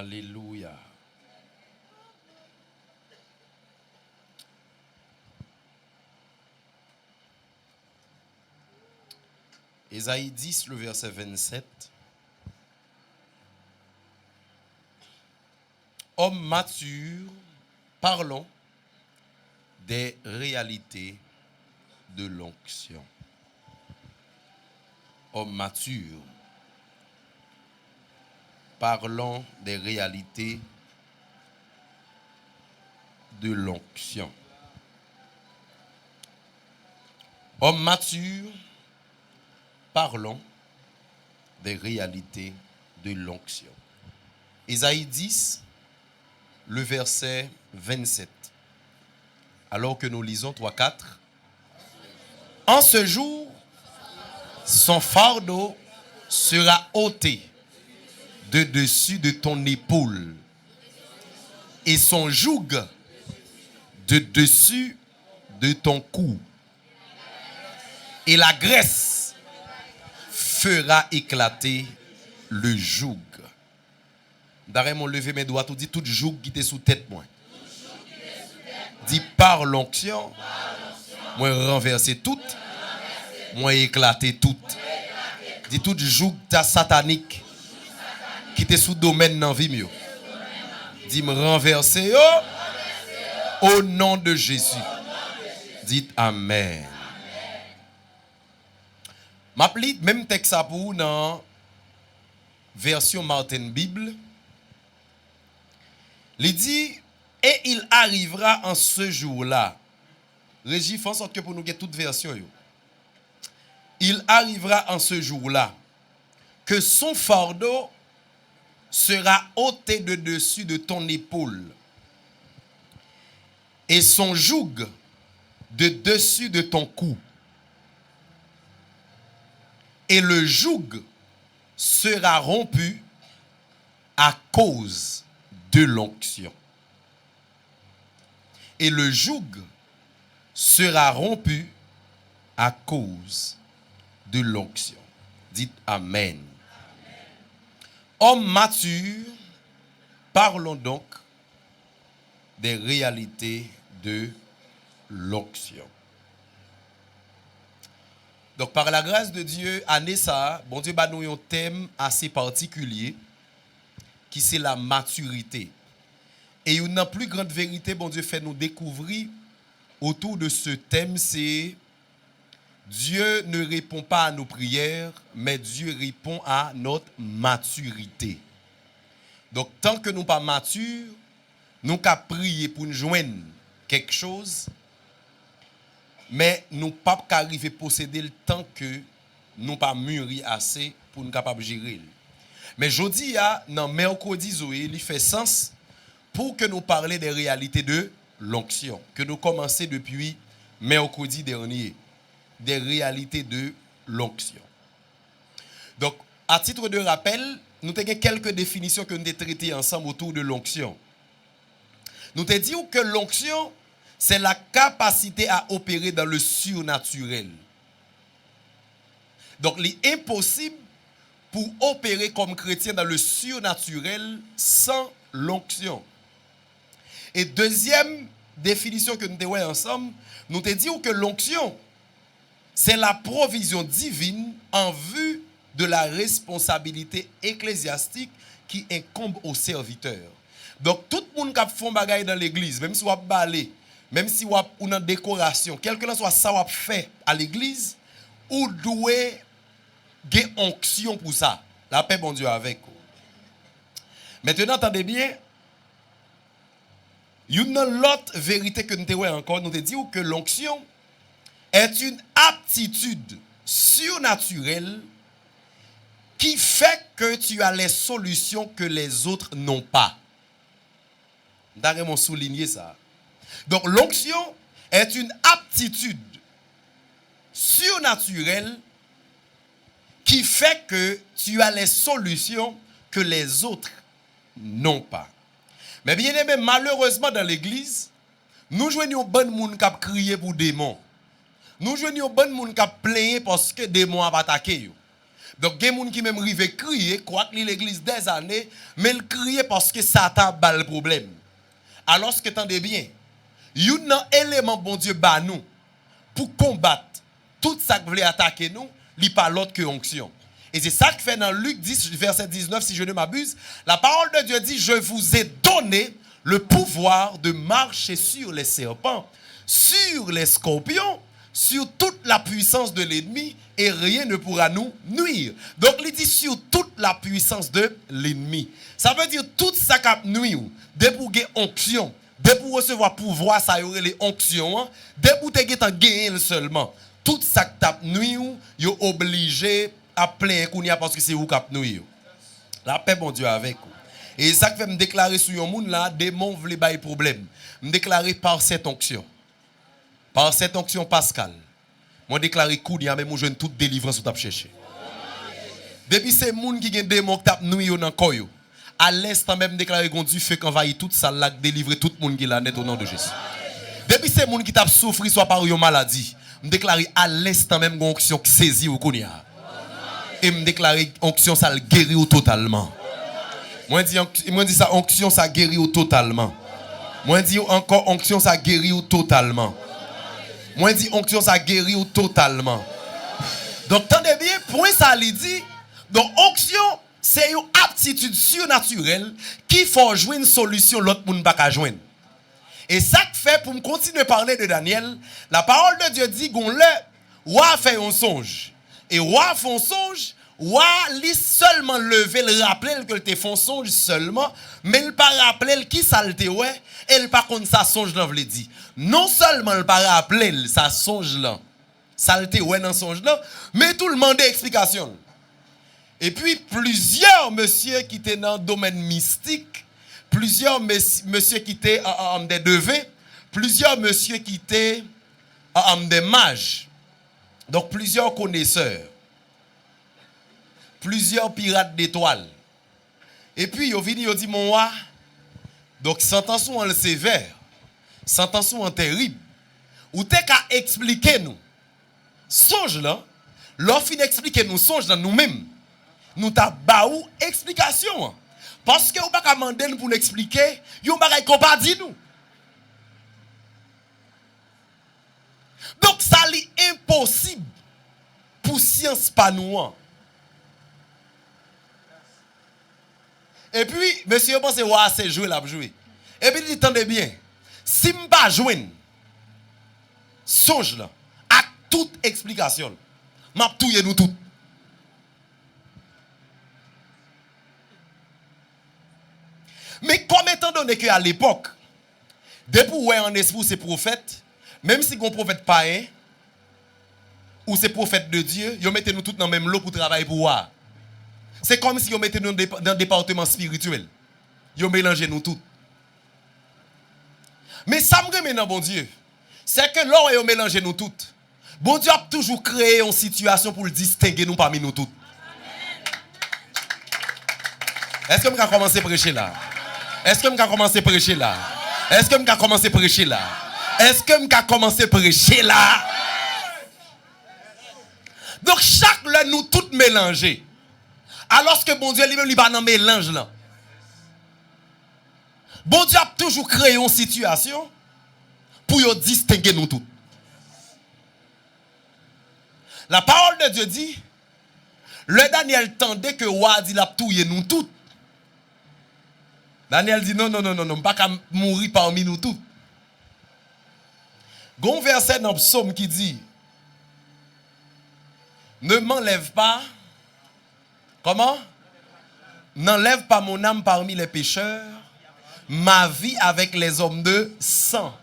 Alléluia. Ésaïe 10, le verset 27. Homme mature, parlons des réalités de l'onction. Homme mature, parlons des réalités de l'onction. Homme mature, parlons des réalités de l'onction. Ésaïe 10, le verset 27. Alors que nous lisons 3-4. En ce jour, son fardeau sera ôté de dessus de ton épaule et son joug de dessus de ton cou. Et la graisse fera éclater le joug. D'arrêt mon lever mes doigts, tout dit tout joug qui était sous tête moi. Dit par l'onction, moi renverser tout, moi éclater tout. Dit tout joug ta satanique qui était sous domaine dans vie mieux. Dit me renverser au nom de Jésus. Dites amen. M'appli même texte ça pour dans version Martin Bible. Il dit et il arrivera en ce jour-là. Régie fait en sorte que pour nous get toute version yo. Il arrivera en ce jour-là que son fardeau sera ôté de dessus de ton épaule et son joug de dessus de ton cou. Et le joug sera rompu à cause de l'onction. Et le joug sera rompu à cause de l'onction. Dites amen. Homme mature, parlons donc des réalités de l'onction. Donc, par la grâce de Dieu, année ça, bon Dieu, nous un thème assez particulier qui c'est la maturité. Et une plus grande vérité, bon Dieu, fait nous découvrir autour de ce thème, c'est Dieu ne répond pas à nos prières, mais Dieu répond à notre maturité. Donc, tant que nous ne sommes pas matures, nous pouvons prier pour nous joindre quelque chose, mais nous ne pouvons pas arriver à posséder le temps que nous ne pas mûri assez pour nous capables de gérer. Mais jeudi, dans mercredi, il fait sens pour que nous parlions des réalités de l'onction, que nous commençons depuis mercredi dernier, des réalités de l'onction. Donc, à titre de rappel, nous avons quelques définitions que nous avons traitées ensemble autour de l'onction. Nous avons dit que l'onction, c'est la capacité à opérer dans le surnaturel. Donc, il est impossible pour opérer comme chrétien dans le surnaturel sans l'onction. Et deuxième définition que nous avons ensemble, nous avons dit que l'onction, c'est la provision divine en vue de la responsabilité ecclésiastique qui incombe aux serviteurs. Donc, tout le monde qui fait des choses dans l'église, même si vous balé, même si vous avez une décoration, quel que soit ça vous fait à l'église, vous devez avoir onction pour ça. La paix, bon Dieu, avec vous. Maintenant, entendez bien, il y a une autre vérité que nous avons encore, nous avons dit que l'onction est une aptitude surnaturelle qui fait que tu as les solutions que les autres n'ont pas. D'ailleurs, souligner ça. Donc, l'onction est une aptitude surnaturelle qui fait que tu as les solutions que les autres n'ont pas. Mais bien aimé, malheureusement dans l'église, nous joignons bon monde qui a crié pour démons. Nous joignons bon monde qui a plaigné parce que démons ont attaqué. Donc, il y a des gens qui même arrivent crier, quoi que l'église des années, mais ils crient parce que Satan bat le problème. Alors que, attendez bien, il y a un élément, bon Dieu, bah nous, pour combattre tout ça qui voulait attaquer nous, il n'y a pas l'autre que onction. Et c'est ça que fait dans Luc 10, verset 19, si je ne m'abuse, la parole de Dieu dit, je vous ai donné le pouvoir de marcher sur les serpents, sur les scorpions, sur toute la puissance de l'ennemi, et rien ne pourra nous nuire. Donc, il dit sur toute la puissance de l'ennemi. Ça veut dire tout ça qui nuire, dès pour gagner onction, dès pour recevoir pouvoir, ça y aurait les onctions, dès pour te gagner seulement. Tout ça qui tape nuire, il est obligé à plein kounia parce que c'est vous qui nuire. La paix, bon Dieu, avec vous. Et ça qui fait me déclarer sur un monde là, démon voulait bailler problème. Me déclarer par cette onction. Par cette onction Pascal. Moi déclarer kounia même je toute délivrance ou t'a chercher. Depuis ces monde qui gen démon qui tape nuire dans koyo. À l'instant même déclarer gon Dieu fait qu'envahir toute ça là délivrer tout le monde qui là net au nom de Jésus. Depuis ces monde qui tape souffrir soit par une maladie, me déclarer à l'instant même gon onction qui saisit ou kounia. Et me déclarer onction ça le guérir totalement. Moi dis ça onction ça guérit totalement. Moi dis encore onction ça guérit totalement. Moi dis onction ça guérit totalement. Donc tendez bien point ça lui dit. Donc onction c'est une aptitude surnaturelle qui faut jouer une solution l'autre monde pas ka joindre. Et ça que fait pour me continuer à parler de Daniel, la parole de Dieu dit gon le roi fait un songe. Et roi fait un songe, roi lui seulement lever le rappeler que te font songe seulement, mais il pas rappeler qui ça le ouais, et il pas contre ça songe là veut dire. Non seulement il pas rappeler ça songe là. Ça le ouais dans songe là, mais tout le monde explication. Et puis plusieurs monsieur qui étaient dans le domaine mystique, plusieurs monsieur qui étaient des devins, plusieurs monsieur qui étaient des mages. Donc plusieurs connaisseurs. Plusieurs pirates d'étoiles. Et puis, ils viennent, ils disent, mon roi, donc, sentence en le sévère, sentence en terrible, ou t'es qu'à expliquer nous, songe là, l'offre d'expliquer nous, songe là nous-mêmes, nous t'a baou explication. Parce que vous pas qu'à demander pour nous expliquer, vous pas qu'on pas dit nous. Donc, ça est impossible pour science pas nous. Et puis, monsieur pense que c'est jouer là, jouer. Et puis, il dit, attendez bien, si je ne pas jouer, songe là, à toute explication, je vais touiller nous toutes. Mais comme étant donné qu'à l'époque, depuis où en esprit c'est prophète, même si on prophète païen, ou c'est prophète de Dieu, ils mettent nous tous dans le même lot pour travailler pour voir. C'est comme si vous mettez nous dans le département spirituel. Vous mélangez nous tous. Mais ça me remet dans bon Dieu. C'est que là où vous mélangez nous tous, bon Dieu a toujours créé une situation pour le distinguer nous parmi nous tous. Est-ce que je vais commencer à prêcher là? Est-ce que je vais commencer à prêcher là? Est-ce que je vais commencer à prêcher là? Est-ce que je vais commencer à prêcher là? Donc chaque là nous tous mélangés. Alors que bon Dieu lui-même il pas dans mélange là. Bon Dieu a toujours créé une situation pour distinguer nous tous. La parole de Dieu dit, le Daniel tendait que roi dit la touye nous tous. Daniel dit non, pas qu'à mourir parmi nous tous. Gon verset dans le psaume qui dit, ne m'enlève pas. Comment? N'enlève pas mon âme parmi les pécheurs, ma vie avec les hommes de sang.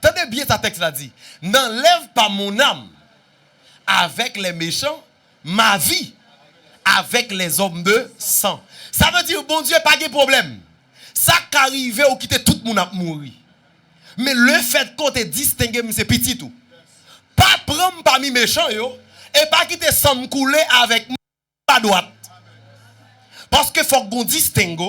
Tenez bien ce texte là dit. N'enlève pas mon âme avec les méchants, ma vie avec les hommes de sang. Ça veut dire, bon Dieu, pas de problème. Ça qu'arrive ou quitter tout le monde à mourir. Mais le fait qu'on te distingue, c'est petit tout. Pas prendre parmi les méchants, yo, et pas quitter sang couler avec moi à droite. Parce que faut qu'on distingue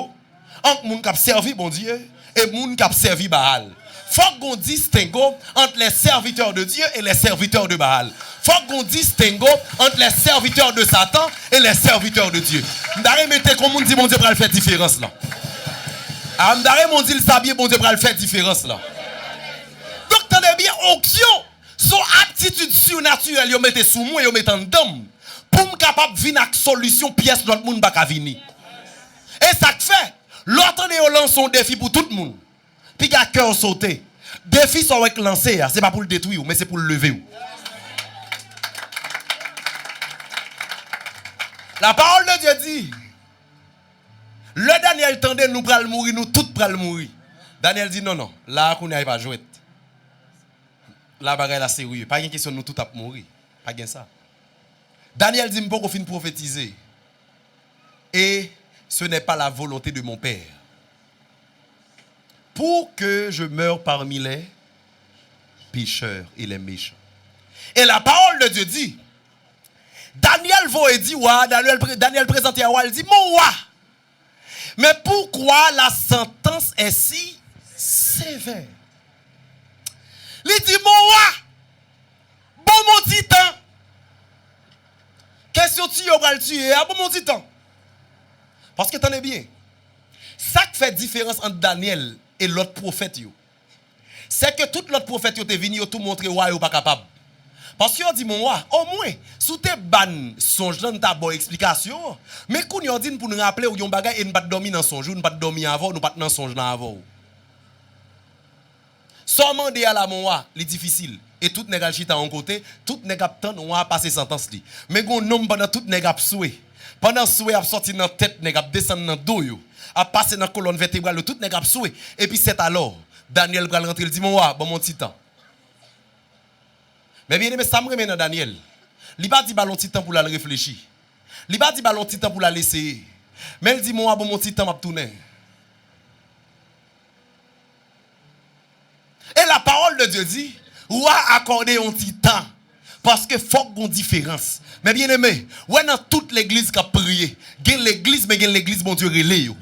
entre moun qui a servi bon Dieu et moun qui a servi Baal. Faut qu'on distingue entre les serviteurs de Dieu et les serviteurs de Baal. Faut qu'on distingue entre les serviteurs de Satan et les serviteurs de Dieu. M'dare mettez comme on dit mon Dieu pour faire différence là. M'dare mon dit le sabier bon Dieu pour faire différence là. Donc tenez bien onction, son aptitude surnaturelle yo mettez sous moi et yo mettez en dedans pour me capable venir avec solution pièce l'autre monde pas ka venir. Et ça fait l'autre ne lance son défi pour tout le monde. Puis il a cœur sauté. Défi sont avec lancer, c'est pas pour le détruire mais c'est pour le lever. La parole de Dieu dit le Daniel tendait nous pral mourir, nous tous pral mourir. Daniel dit non, là qu'on n'y a pas joué. Là, bagaille là sérieux. Pas une question nous tous à mourir. Pas gain ça. Daniel dit m'po qu'on fin prophétiser. Et ce n'est pas la volonté de mon Père. Pour que je meure parmi les pécheurs et les méchants. Et la parole de Dieu dit Daniel va dit ouais, Daniel présente à roi, il dit mon roi. Mais pourquoi la sentence est si sévère? Il dit mon roi, bon mon titan. Question tu vas le tuer, bon mon titan. Parce que tenez bien, ça qui fait différence entre Daniel et l'autre prophète, c'est que tout l'autre prophète est venu tout montrer roi ou pas capable. Parce qu'on dit mon roi, au moins, sous tes ban songe dans ta bonne explication, mais qu'on y dit pour nous rappeler où yon bagay et nous pas dormir dans songe, nous pas dormir avant, nous pas dans songe dans avant. Seulement de à la mon roi, c'est difficile. Et tout nèg chita en côté, tout nèg attend on a passer sentence li. Mais gon nom pendant tout nèg souhait. Pendant souhait a sorti dans tête nèg descendre dans dos yo, a passer dans colonne vertébrale, tout nèg souhait. Et puis c'est alors Daniel va rentrer, il dit mon roi, bon mon titan. Mais bien aimé, ça me remet dans Daniel. Il pas dit ballon titan pour la réfléchir. Il pas dit ballon titan pour la laisser. Mais il dit moi bon mon titan m'a tourner. Et la parole de Dieu dit, roi accorder un titan parce que faut qu'on différence. Mais bien aimé, ouais dans toute l'église qui a prié, gagne l'église mais gagne l'église mon Dieu relé yo.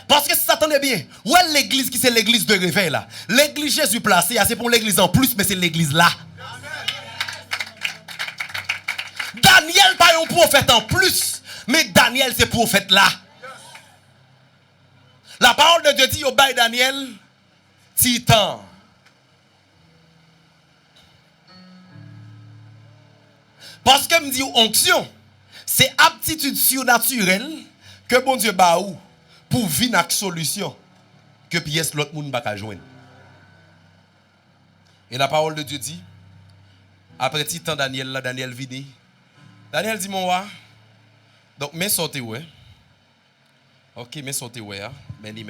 Parce que si ça attendez bien, ouais l'église qui c'est l'église de réveil là. L'église Jésus placé, c'est pour l'église en plus, mais c'est l'église là. Daniel pas un prophète en plus, mais Daniel c'est prophète là. La parole de Dieu dit au bail Daniel, titan. Parce que me dit onction, c'est aptitude surnaturelle que bon Dieu ba ou pour venir avec solution que pièce l'autre monde pas joindre. Et la parole de Dieu dit après titan Daniel là Daniel vini. Daniel dit mon roi. Donc mais sortez ouais. OK, mais sortez ouais. Meni.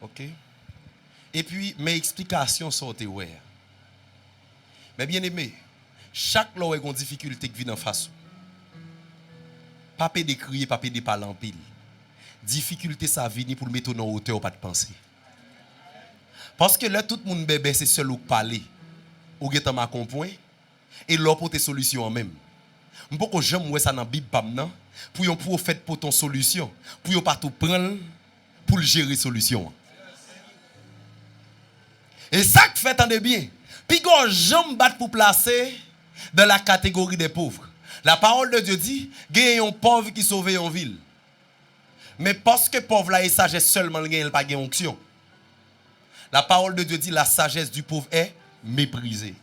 OK. Et puis mes explications sortez ouais. Mais bien aimé, chaque loi a une difficulté qui vient en face. Pas de crier, pas de parler en pile. Difficulté ça vient pour le mettre en hauteur pas de penser. Parce que là tout le monde bébé c'est seul ou parler. Ou get en ma point et leur porter solution en même. M'po que j'aime ouais ça dans Bible pas maintenant pour un prophète pour ton solution, pour pas tout prendre pour le gérer solution. Et ça que fait entendez bien. Puis go j'aime battre pour placer dans la catégorie des pauvres. La parole de Dieu dit, il y a un pauvre qui sauve en ville. Mais parce que pauvre là est sagesse seulement, il n'y a pas de onction. La parole de Dieu dit, la sagesse du pauvre est méprisée.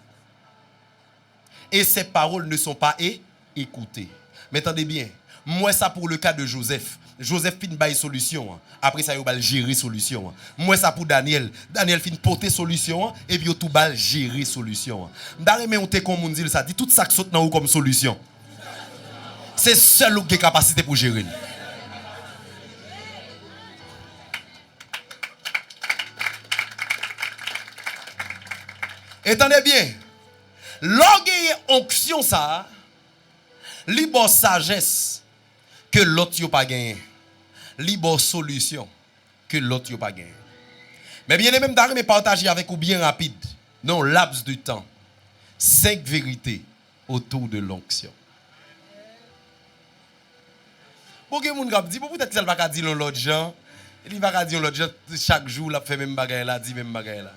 Et ces paroles ne sont pas écoutées. Mais attendez bien, moi ça pour le cas de Joseph. Joseph fin bail solution. Après ça, il va gérer solution. Moi ça pour Daniel. Daniel fin porter solution et puis tout bal gérer solution. M'dare mais on te comme on dit ça dit tout ça qui saute dans ou comme solution. C'est seul qui a capacité pour gérer. Entendez bien. L'orgueil onction ça, libre sagesse que l'autre n'a pas gagné. Libre solution que l'autre n'a pas gagné. Mais bien aimé, je vais partager avec vous bien rapide, non laps du temps, 5 vérités autour de l'onction. Pour que les gens disent, peut-être que ça ne va pas dire l'autre gens, Il va dire l'autre chaque jour, il fait même bagaille là, dit même bagaille là.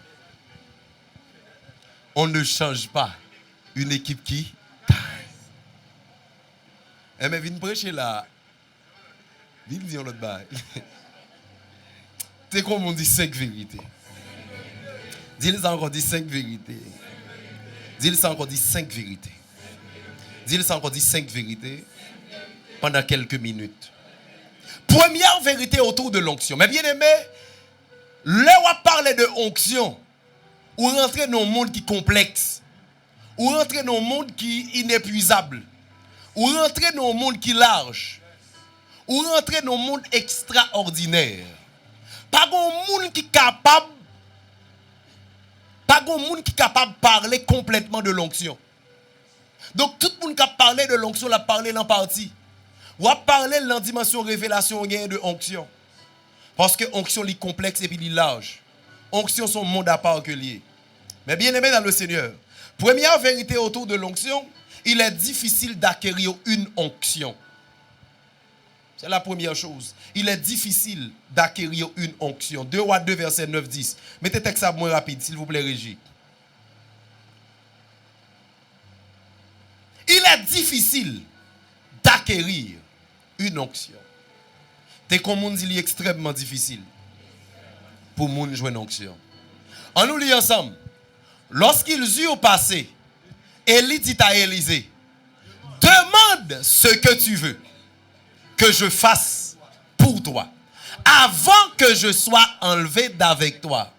On ne change pas une équipe qui taille. Eh mais viens prêcher là. Viens dire l'autre bagaille. C'est comme on dit 5 vérités. Dis-le ça encore, dit 5 vérités. Dis-le ça encore, dit 5 vérités. Dis-le ça encore, dit 5 vérités pendant quelques minutes. Première vérité autour de l'onction. Mais bien aimé, là où on parle de onction, ou rentrer dans un monde qui est complexe, ou rentrer dans un monde qui est inépuisable, ou rentrer dans un monde qui est large, ou rentrer dans un monde extraordinaire. Pas un monde qui est capable, de parler complètement de l'onction. Donc tout le monde qui a parlé de l'onction l'a parlé en partie. Ou a parlé de la dimension révélation de onction. Parce que onction est complexe et puis est large. Onction son monde à part que lié. Mais bien aimé dans le Seigneur, première vérité autour de l'onction, il est difficile d'acquérir une onction. C'est la première chose. Il est difficile d'acquérir une onction. 2 Rois 2, verset 9-10. Mettez texte à moins rapide, s'il vous plaît, Régie. Il est difficile d'acquérir une onction. C'est comme on dit, il est extrêmement difficile pour moun jouer une onction. On nous lit ensemble. Lorsqu'ils eurent passé, Élie dit à Élisée, demande ce que tu veux que je fasse pour toi, avant que je sois enlevé d'avec toi.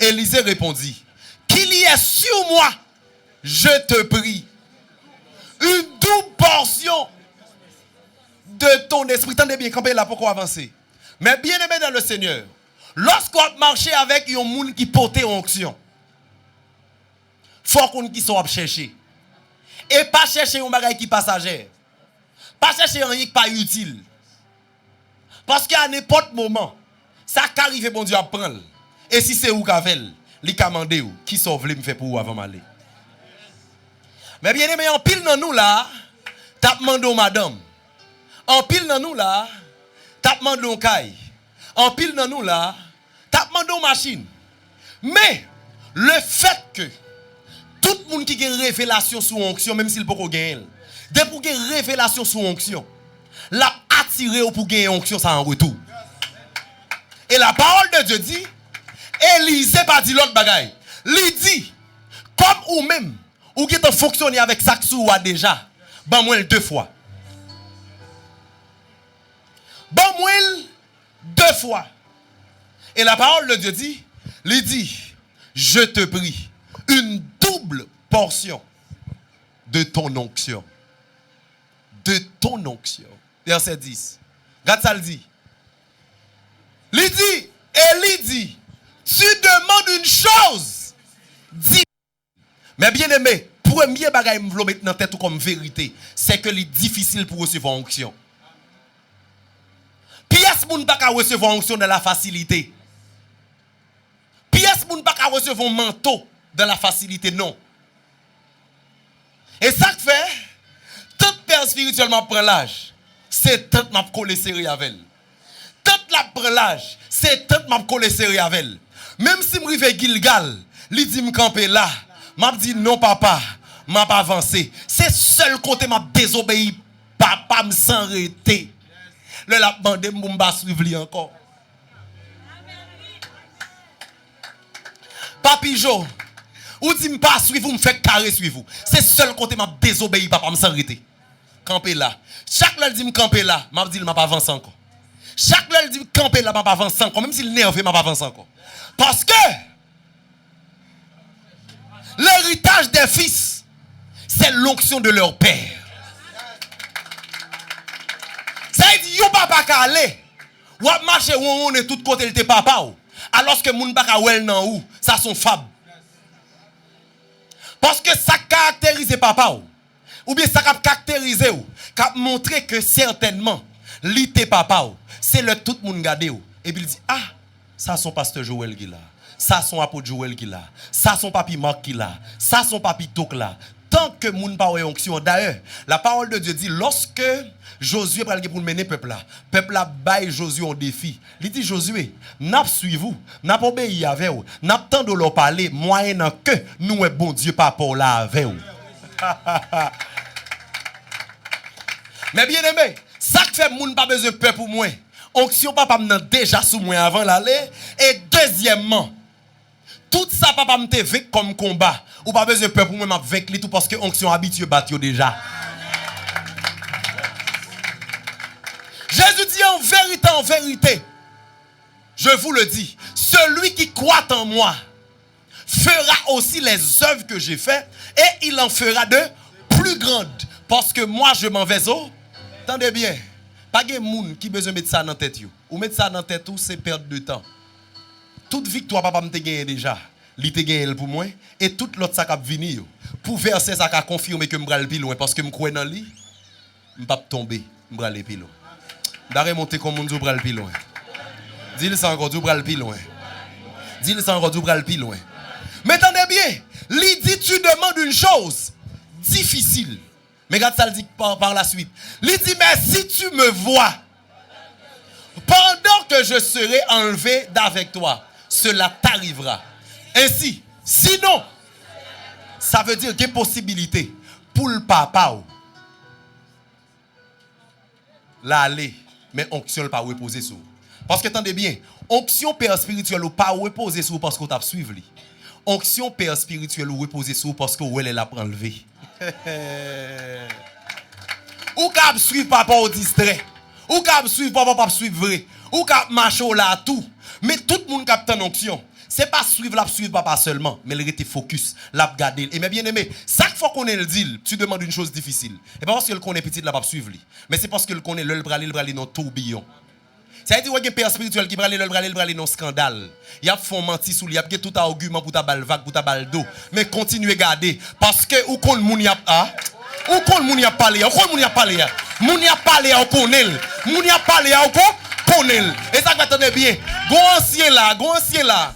Élisée répondit, qu'il y ait sur moi, je te prie, une double portion de ton esprit. Tendez bien, campez là, pourquoi avancer? Mais bien aimé dans le Seigneur, lorsqu'on marche avec un monde qui porte onction, il faut qu'on qui soit chercher. Et pas chercher un bagage qui passager. Pas chercher un qui pas utile. Parce qu'à n'importe moment, ça qu'arrive, bon Dieu, à prendre. Et si c'est où qu'avel, li commandé ou, qui sauve me fait pour vous avant m'aller. Mais bien aimé, en pile dans nous là, t'as demandé madame. En pile dans nous là, t'as demandé caille. En pile dans nous là, t'as demandé machine. Mais le fait que tout le monde qui a une révélation sous onction, même s'il peut pas gagner, dès pour qu'il y ait une révélation sous onction, l'a attiré pour gagner onction ça en retour. Et la parole de Dieu dit, Élisée pas dit l'autre bagaille. Il dit, comme ou même, ou qui ont fonctionné avec ça déjà, ban moi 2 fois. Ban moi 2 fois. Et la parole de Dieu dit, il dit, je te prie, une double portion de ton onction. De ton onction. Verset 10. Regarde ça, il dit. Il dit, Élie dit, tu demandes une chose. Dis. Mais bien aimé, premier bagage que je veux mettre dans tête comme vérité, c'est que c'est difficile pour recevoir onction. Pièce moun pas ka recevoir onction dans la facilité. Pièce moun pas ka recevoir manteau dans la facilité, non. Et ça que fait, toute père spirituellement prend l'âge, c'est tant m'a collé serré avec elle. Toute la prend l'âge, c'est tant m'a collé serré avec elle. Même si m'rive Gilgal, li dit me camper là, m'a dit non papa, m'a pas avancé. C'est seul côté m'a désobéi, papa me s'arrêter. Le la bande m'ba suivre li encore. Papijo, ou dit me pas suivre, vous me fait carré suivre. C'est seul côté m'a désobéi, papa me s'arrêter. Camper là. Chaque fois dit me camper là, m'a dit m'a pas avancer encore. Chaque fois dit camper là, m'a pas avancer encore, même s'il nerveux m'a pas avancer encore. Parce que l'héritage des fils, c'est l'onction de leur père. Ça veut dire, yon papa ka aller, ou ap marcher où on est tout côté de papa ou, alors que moun papa ou nan ou, ça son fab. Parce que ça caractérise papa ou bien ça caractérise ou, cap montrer que certainement, li te papa ou, c'est le tout moun gade ou. Et puis il dit, ah, ça son pasteur Joël qui là. Ça son apôtre Joël qui là. Ça son papi Marc qui là. Ça son papi Tok là. tant que moun pa wè onction. D'ailleurs, la parole de Dieu dit, lorsque Josué pral pour mener peuple là baille Josué un défi. Il dit Josué, n'a suivi vous, n'a obéi avec vous, n'a tant de leur parler moyennant que nous est bon Dieu par rapport là avec vous. Mais bien aimé, ça que fait moun pas besoin de peur pour moi. Onction papa m'nan déjà sous moi avant l'aller et deuxièmement, tout ça papa m'te vaincre comme combat. Ou pas besoin de peur pour moi m'a vaincre tout parce que onction habitué battre déjà. Jésus dit en vérité, je vous le dis, celui qui croit en moi fera aussi les œuvres que j'ai faites et il en fera de plus grandes parce que moi je m'en vais au. Attendez bien, pas de monde qui besoin de mettre ça dans la tête. Ou mettre ça dans la tête, c'est perdre de temps. Toute victoire, papa m'a gagné déjà. Il te gagné pour moi. Et toute l'autre ça qui venir. Pour verser ça qui confirmer que je vais aller plus loin. Parce que je crois dans lui, je ne vais pas tomber. Je vais aller plus loin. Je vais remonter comme je vais aller plus loin. Dis-le ça encore, je vais aller plus loin. Dis-le ça encore, je vais aller plus loin. Mais attendez bien, il dit tu demandes une chose difficile. Mais regarde ça, il dit par la suite. Il dit, mais si tu me vois, pendant que je serai enlevé d'avec toi, cela t'arrivera. Ainsi, sinon, ça veut dire qu'il y a possibilité pour le papa l'aller, mais onction ne pas reposer sur. Parce que attendez bien, onction père spirituel ou pas reposer sur parce qu'on t'a suivi. Onction père spirituel ou reposer sur parce que elle l'a enlevé. Ou cap suivre papa au distrait. Ou cap suivre papa pas suivre vrai. Ou cap marcher là tout. Mais tout le monde cap ton onction. C'est pas suivre papa seulement, mais il reste focus, l'a garder. Et mais bien aimé, chaque fois qu'on est le deal, tu demandes une chose difficile. Et pas parce que le connaît petit là pas suivre lui, mais c'est parce que le connaît le bral dans tourbillon. Ça veut dire qu'il y a un père spirituel qui brale dans scandale. Il y a font mentir sous lui, il y a tout argument pour ta balle vague, pour ta balle d'eau. Mais continuez à garder parce que ou kon moun y a ou kon moun y a parlé, ou kon moun y a parlé. Moun y a parlé au connaît. Moun y a parlé au connaît. Et ça attendez bien. Gon ancien là.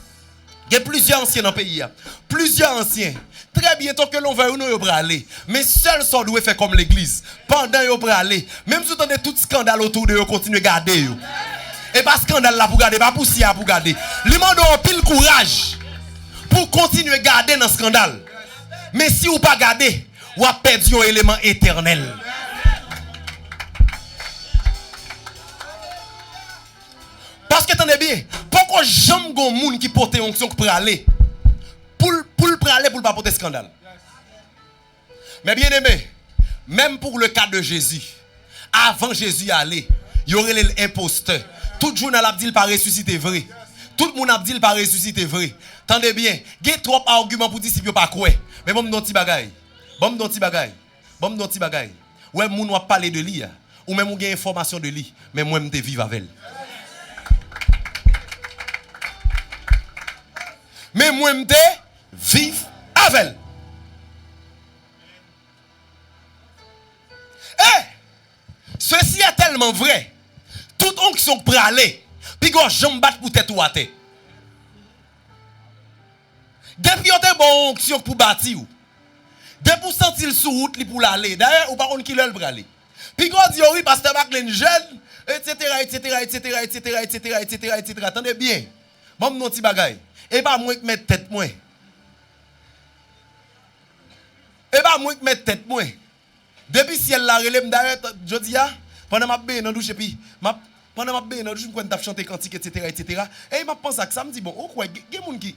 Il y a plusieurs anciens dans le pays. Plusieurs anciens. Très bientôt que l'on va nous braler. Mais seul sont doit faire comme l'église. Pendant yo braler, même si vous avez tout scandale autour de vous, continuez à garder. Et pas scandale là pour garder, pas poussière pour garder. Lui demande un pile courage pour continuer à garder dans le scandale. Mais si vous pas garder, vous avez perdu un élément éternel. Parce que attendez bien, pourquoi j'aime gon moun qui porte onction pour aller pour aller pour pas porter scandale. Mais bien aimé, même pour le cas de Jésus, avant Jésus aller, il y aurait l'imposteur. Tout journal a dit il pas ressuscité vrai. Tout le monde a dit il pas ressuscité vrai. Attendez bien, il y a trop d'arguments pour dire si pas quoi. Mais bon don ti bagay. Ouais moun va parler de lui ou même on gagne information de lui, mais moi m'te vivre avec elle. Mais moi m'te vivre avec elle. Ceci est tellement vrai. Toute onction pour aller, puis go jambe battre pour tête ou à tête. Depuis on te bon onction pour bâtir ou. Depuis pour sentir sous route pour l'aller. D'ailleurs, ou par contre qui le pour aller. Puis go dit oui pasteur Maclen jeune, etc. Attendez bien. Bon non petit bagay. Et pas moi qui mettre tête moi. Depuis si elle la relève d'ailleurs jodi a pendant m'a bé dans douche et puis pendant m'a bé dans douche me t'a chanter cantique etc. Et m'a pense à ça me dit bon quoi gen moun qui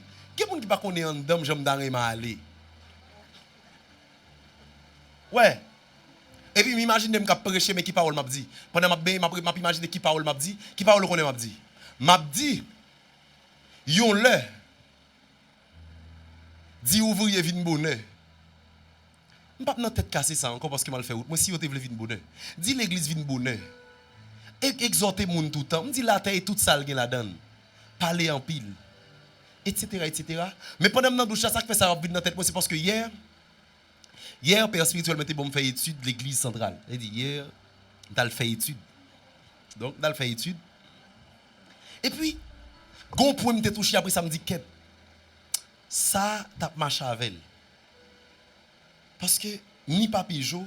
pas connaît en dame j'aime dans m'a aller. Ouais. Et puis m'imagine me cap prêcher mais qui parole m'a dit. Pendant m'a bé m'a imaginer qui parole m'a dit. Qui parole connaît m'a dit. M'a dit yon le dit ouvrier vin bonheur. Je ne vais pas dans tête casser ça encore parce que je le fais. Moi, si vous voulez vivre bonheur, dis l'église vient bonheur. Et exhortez les gens tout le temps. Je dis la terre est toute sale là-dedans. Parler en pile. Etc. Mais pendant que je ça fait ça dans la tête, c'est parce que hier, Père spirituel m'a bon faire étude de l'église centrale. Il dit hier, tu as fait étude. Donc, tu as fait étude. Et puis, quand on me toucher après, ça me dit que ça, tu as marché avec elle. Parce que ni Papijo,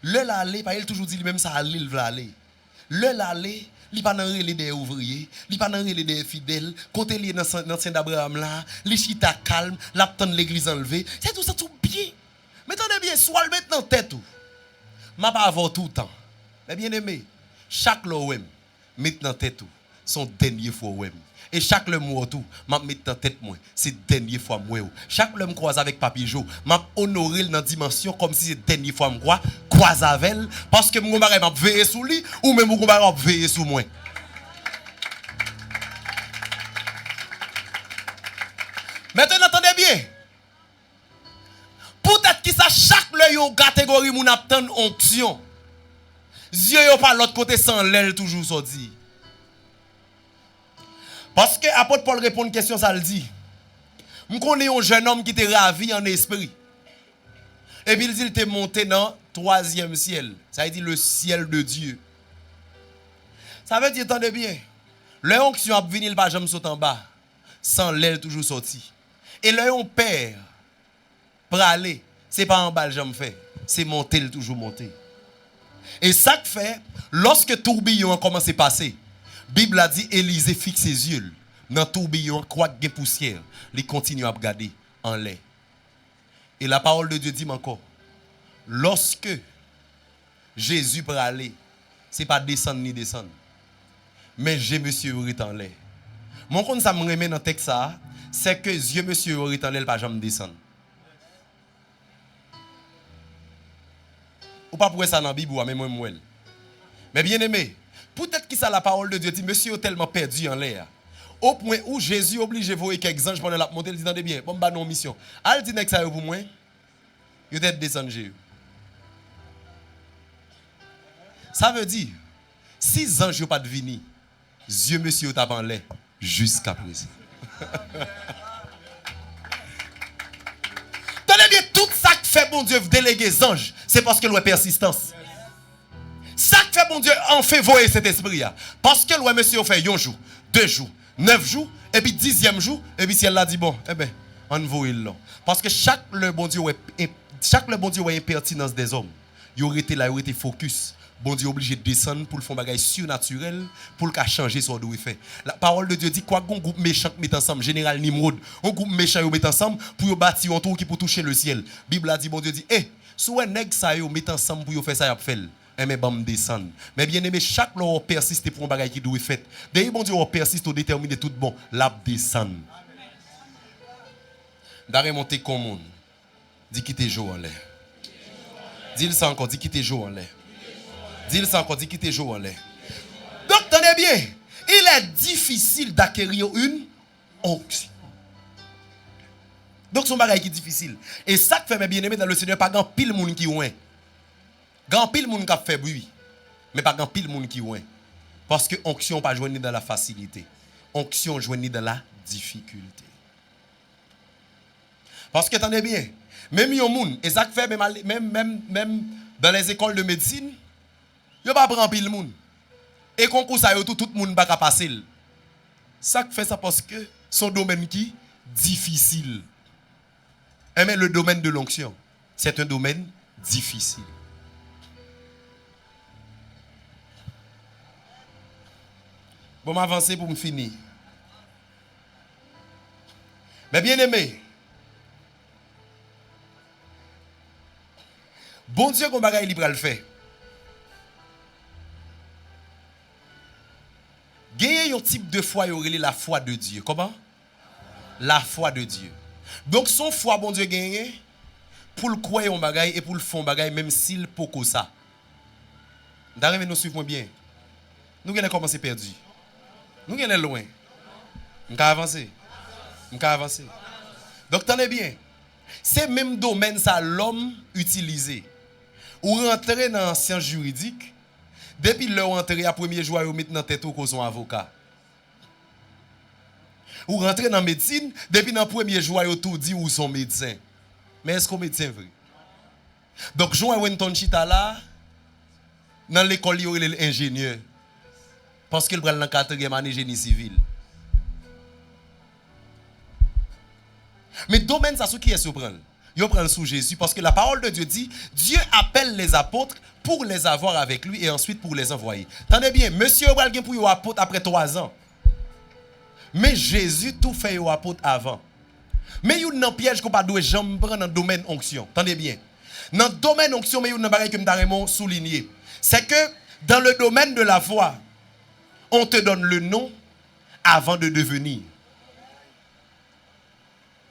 le l'aller, pas il toujours dit lui-même ça aller le l'aller. Le l'aller, il pas dans relais des ouvriers, il pas dans relais des fidèles, côté li dans Saint d'Abraham là, li chita calme, l'attend l'église enlevée, c'est tout ça tout bien. Mais attendez bien, soit le mettre dans tête tout. M'a pas avoir tout le temps. Mais bien aimé, chaque l'OM met dans tête tout, son dernier fois OM. Et chaque le mot tout, m'a met dans tête moi, c'est dernière fois moi. Chaque le me croise avec Papijo, m'a honoré dans dimension comme si c'est dernière fois moi croise avec elle parce que mon bagay m'a veillé sous lui ou même mon bagay m'a veillé sous moi. Maintenant entendez bien. Peut-être que ça chaque le yon catégorie moun attend onction. Dieu yo pas l'autre côté sans l'aile toujours sorti. Parce que apôtre Paul répond à une question, ça le dit. Je connais un jeune homme qui était ravi en esprit. Et puis il dit qu'il était monté dans le troisième ciel. Ça veut dire le ciel de Dieu. Ça veut dire, attendez bien, le onction a venu, il va jamais sauter en bas. Sans l'aile toujours sorti. Et le on père, pour aller, ce n'est pas en bas le jamais fait. C'est monter, le toujours monter. Et ça fait, lorsque tourbillon a commencé à passer, la Bible a dit, Élisée fixe ses yeux dans le tourbillon, croit qu'il y a poussière. Il continue à regarder en l'air. Et la parole de Dieu dit encore, lorsque Jésus peut aller, ce n'est pas descendre ni descendre. Mais Dieu monsieur est en l'air. Mon compte ça me remet dans le texte, c'est que Dieu monsieur est en l'air, pas jamais descendre. Ou pas pour ça dans la Bible, mais moi. Mais bien aimé, peut-être que ça la parole de Dieu dit, monsieur est tellement perdu en l'air. Au point où Jésus oblige à voir quelques anges pendant la montée, il dit, attendez bien, bon, bah non, mission. Al dit que ça pour moi, il peut-être descendu. Ça veut dire, si les anges n'ont pas devenu, Dieu monsieur est en l'air jusqu'à présent. Tenez bien, tout ça que fait bon Dieu déléguer les anges, c'est parce que l'on a persistance. Ça que fait bon Dieu en fait voyer cet esprit. Parce que l'on monsieur fait 1 jour, 2 jours, 9 jours, et puis 10e jour, et puis si elle a dit bon, eh bien, on voit là. Parce que chaque le bon Dieu a impertinence des hommes. Il aurait été là, il aurait été focus. Bon Dieu est obligé de descendre pour le faire bagage surnaturel, pour le changer ce qu'il fait. La parole de Dieu dit quoi qu'un groupe méchant met ensemble, général Nimrod, un groupe méchant met ensemble pour bâtir un tour qui pour toucher le ciel. La Bible a dit, bon Dieu dit, si un nèg ça yo met ensemble pour faire ça, y a fait. Mais bon descendre. Mais bien aimé, chaque loi persiste pour un bagage qui doit être fait. Dès bon Dieu persiste au déterminer tout bon, la descendre. D'arrêt monter comme monde. Dis quitter jour en l'air. Dis-le ça encore, dis quitter jour en l'air. Dis-le ça encore, dis quitter jour en l'air. Donc tenez bien, il est difficile d'acquérir une onction. Donc son bagage qui est difficile. Et ça que fait mes bien-aimés dans le Seigneur, pas grand pile monde qui ouin. Grand pile monde qui a fait bruit. Mais pas grand pile monde qui ouin. Parce que onction pas joindre dans la facilité. Onction joindre dans la difficulté. Parce que tenez bien, même yon moun, et ça fait même dans les écoles de médecine, yo pas prend pile moun. Et concours ça tout le monde pas passer. Ça fait ça parce que son domaine qui difficile. Mais le domaine de l'onction, c'est un domaine difficile. Bon, m'avancer pour me finir. Mais bien aimé, bon Dieu, qu'on bagaille libre à le faire. Gagner un type de foi, il y a la foi de Dieu. Comment? La foi de Dieu. Donc son foi, bon Dieu, gagne pour le croire en bagaille et pour le fond bagaille, même s'il peut que ça. D'arriver nous suivre bien. Nous avons commencé perdu. Nous sommes loin. Nous avons avancé. Donc tenez bien. C'est même domaine ça l'homme utilisé. Ou rentrer dans la science juridique. Depuis leur entrée à premier jour, ils mettent dans tête ou son avocat. Ou rentrer dans la médecine, depuis dans le premier jour, ils tout dit ou son médecin. Mais est-ce qu'on médecin vrai? Donc, Jean Wenton Chita là, dans l'école, il y a l'ingénieur. Parce qu'il prend dans la 4e année génie civil. Mais domaine, ça, ce qui est surprenant. Ils prennent sous Jésus parce que la parole de Dieu dit, Dieu appelle les apôtres pour les avoir avec lui et ensuite pour les envoyer. Tenez bien, monsieur Obralgen pour les apôtres après 3 ans. Mais Jésus tout fait aux apôtres avant. Mais il y a un piège qu'on ne doit jamais prendre dans le domaine onction. Tenez bien. Dans le domaine onction, mais il y a un bagage que je souligner. C'est que dans le domaine de la foi, on te donne le nom avant de devenir.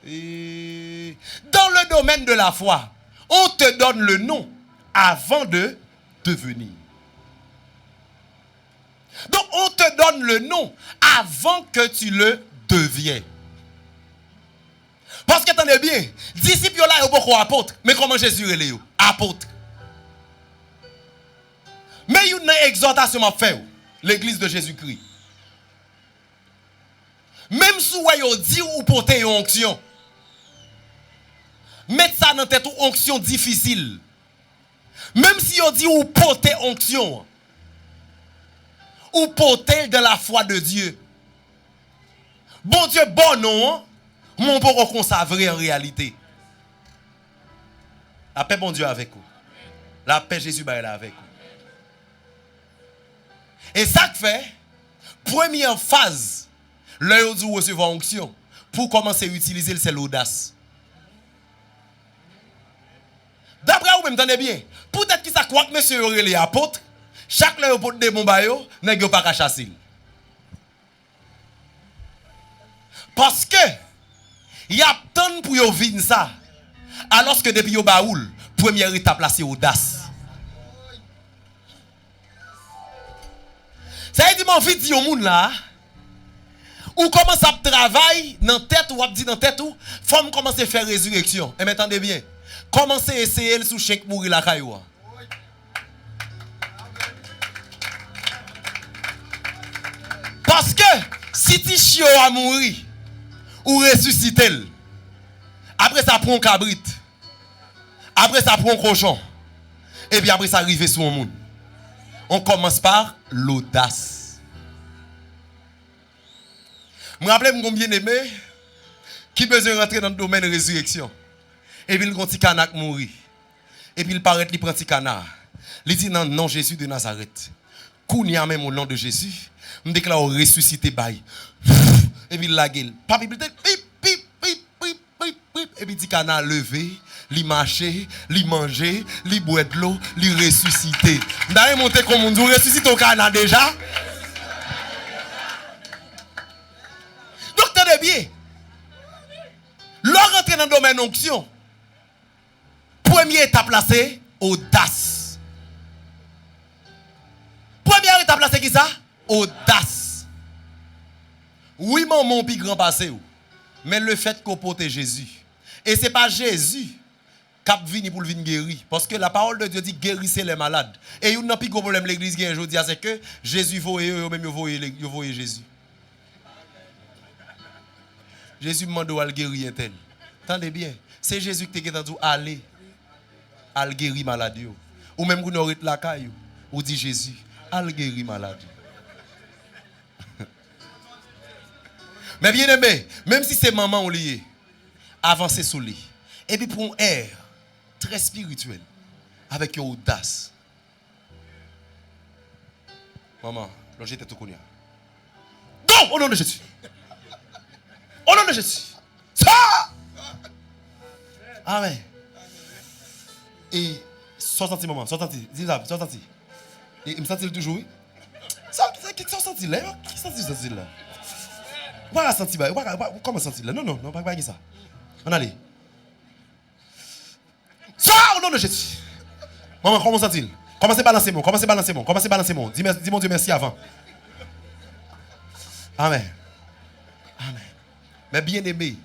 Et dans le domaine de la foi, on te donne le nom avant de devenir. Donc on te donne le nom avant que tu le deviens. Parce que attendez bien, disciples là, ils sont beaucoup apôtres. Mais comment Jésus est les apôtres? Mais il y a une exhortation à faire, l'église de Jésus-Christ. Même si vous dit ou porter une onction, mettez ça dans tête une onction difficile. Même si vous dit ou porter onction, ou porter de la foi de Dieu. Bon Dieu, bon non, mon bon qu'on savrait en réalité. La paix, bon Dieu, avec vous. La paix, Jésus, est là avec vous. Et ça fait, première phase, l'heure où recevoir onction, pour commencer à utiliser, c'est l'audace. D'après vous, m'entendez bien, peut-être qu'il ça croit que monsieur aurait les apôtres, chaque l'heure pour des bons bails, n'est pas qu'à chasser. Parce que, il y a tant pour yo vin ça. Alors que depuis yo baoul, première étape là c'est audace. Ça veut dire mon vie dit au monde là, ou commence à travailler dans tête ou dit dans tête ou, faut commencer à faire résurrection. Et m'entendez bien. Commencez à essayer le sous chèque mourir la caillou. Parce que si tu chio a mourir ou ressusciter, après ça prend un cabrit, après ça prend un cochon, et puis après ça arrive sur le monde. On commence par l'audace. Je me rappelle mon bien-aimé qui besoin rentrer dans le domaine de résurrection. Et puis il prend un petit canard mourir. Et puis il paraît qu'il prend un petit canard. Il dit non, non, Jésus de Nazareth. Kounia même au nom de Jésus. Je déclare ressuscité bail. Et puis la gueule. Papi, pip, pip, pip, pip, pip, pip. Et puis dit canard levé, li marcher, li manger, li boire de l'eau, li ressuscité. D'ailleurs monter comme on dit ressuscité au canard déjà. Donc tenez bien. L'on rentre dans le domaine onction. Première étape là c'est audace. Première étape là c'est qui ça? Audace. Oui, mon plus grand passé. Mais le fait qu'on porte Jésus. Et ce n'est pas Jésus qui a venu pour le venir guérir. Parce que la parole de Dieu dit guérissez les malades. Et il n'y a pas de problème l'église qui aujourd'hui, c'est que Jésus voyait eux-mêmes, ils voyaient Jésus. Jésus m'a demandé de guérir un tel. Attendez bien. C'est Jésus qui t'a dit aller. Al guérir maladie. Ou même qu'on aurait la caille. Ou dit Jésus, al guérir maladie. Mais bien aimé, même si c'est maman ou lié, avancez sous lui. Et puis pour un air très spirituel, avec une audace. Maman, là j'étais tout connu. Donc, au nom de Jésus. Au nom de Jésus. Ça! Amen. Et, sorti maman, sorti. Dis-la, sorti. Et il me sentit toujours, oui? Sorti là, qui sorti là? Pas senti ba, comment senti là? Non, pas ça. On allait. Ça au nom de Jésus. Maman, comment senti-il? Commencez à balancer mon. Dis mon Dieu merci avant. Amen. Mais bien aimé,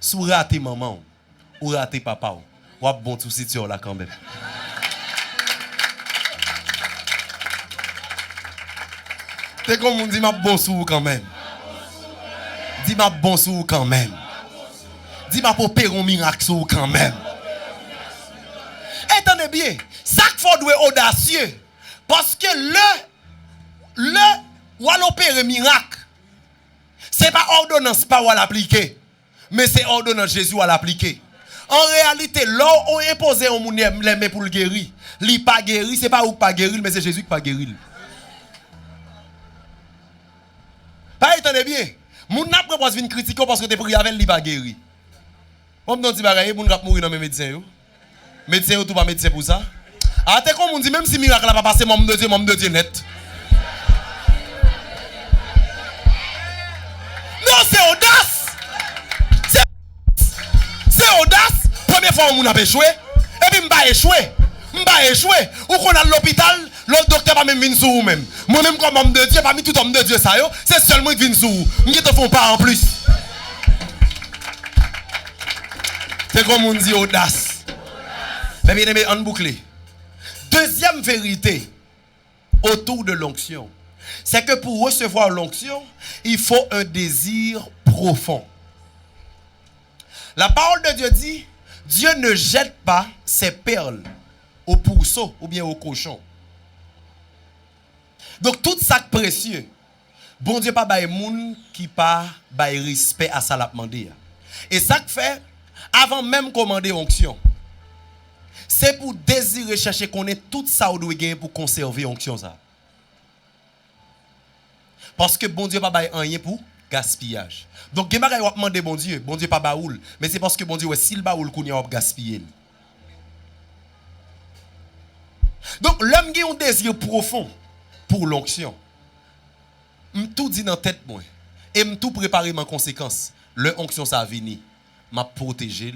si vous ratez maman ou ratez papa, ou bon tout situation là quand même. C'est comme on dit ma bon sou quand même. Dis ma bon sou quand même. Dis ma pour opérer un miracle sou quand même. Attendez bien, ça qu'il faut être audacieux. Parce que ou à l'opérer un miracle, ce n'est pas ordonnance pas à l'appliquer. Mais c'est ordonnance Jésus à l'appliquer. En réalité, là on imposé un moun les mains pour le guérir. Li pas guéri, c'est pas ou pas guérir, mais c'est Jésus qui pas guérir. Pas entendez bien. Moun n'a pas venir critiquer parce que tu prié avec li pas guéri. On me dit bagaille, moun rap mourir dans mes médecins yo. Médecin ou tout pas médecin pour ça. Ah t'es comme on dit même si miracle n'a pas passé mon de Dieu net. Non, c'est audace. C'est audace. Première fois on a échoué et puis m'pa échoué. Ou qu'on a l'hôpital, l'autre docteur pas même venir sur vous même. Moi même comme homme de Dieu, parmi tout homme de Dieu ça yo, c'est seulement qui vient sur vous. M'ki te font pas en plus. C'est comme on dit audace. Mais bien aimé, en bouclé. Deuxième vérité autour de l'onction, c'est que pour recevoir l'onction, il faut un désir profond. La parole de Dieu dit, Dieu ne jette pas ses perles au pourceau ou bien au cochon. Donc tout ça précieux, bon Dieu pas bail moun qui pas bail respect à ça l'a demandé. Et ça que fait avant même commander onction, c'est pour désirer chercher qu'on ait tout ça ou doit gagner pour conserver onction ça. Parce que bon Dieu pas bail rien pour gaspillage. Donc gen bagay wap demander bon Dieu pas baoul, mais c'est parce que bon Dieu ouais s'il baoul qu'on y a gaspiller. Donc l'homme qui a un désir profond pour l'onction. Tout dit dans tête moi et tout préparer en conséquence. Le onction ça venir, m'a protéger,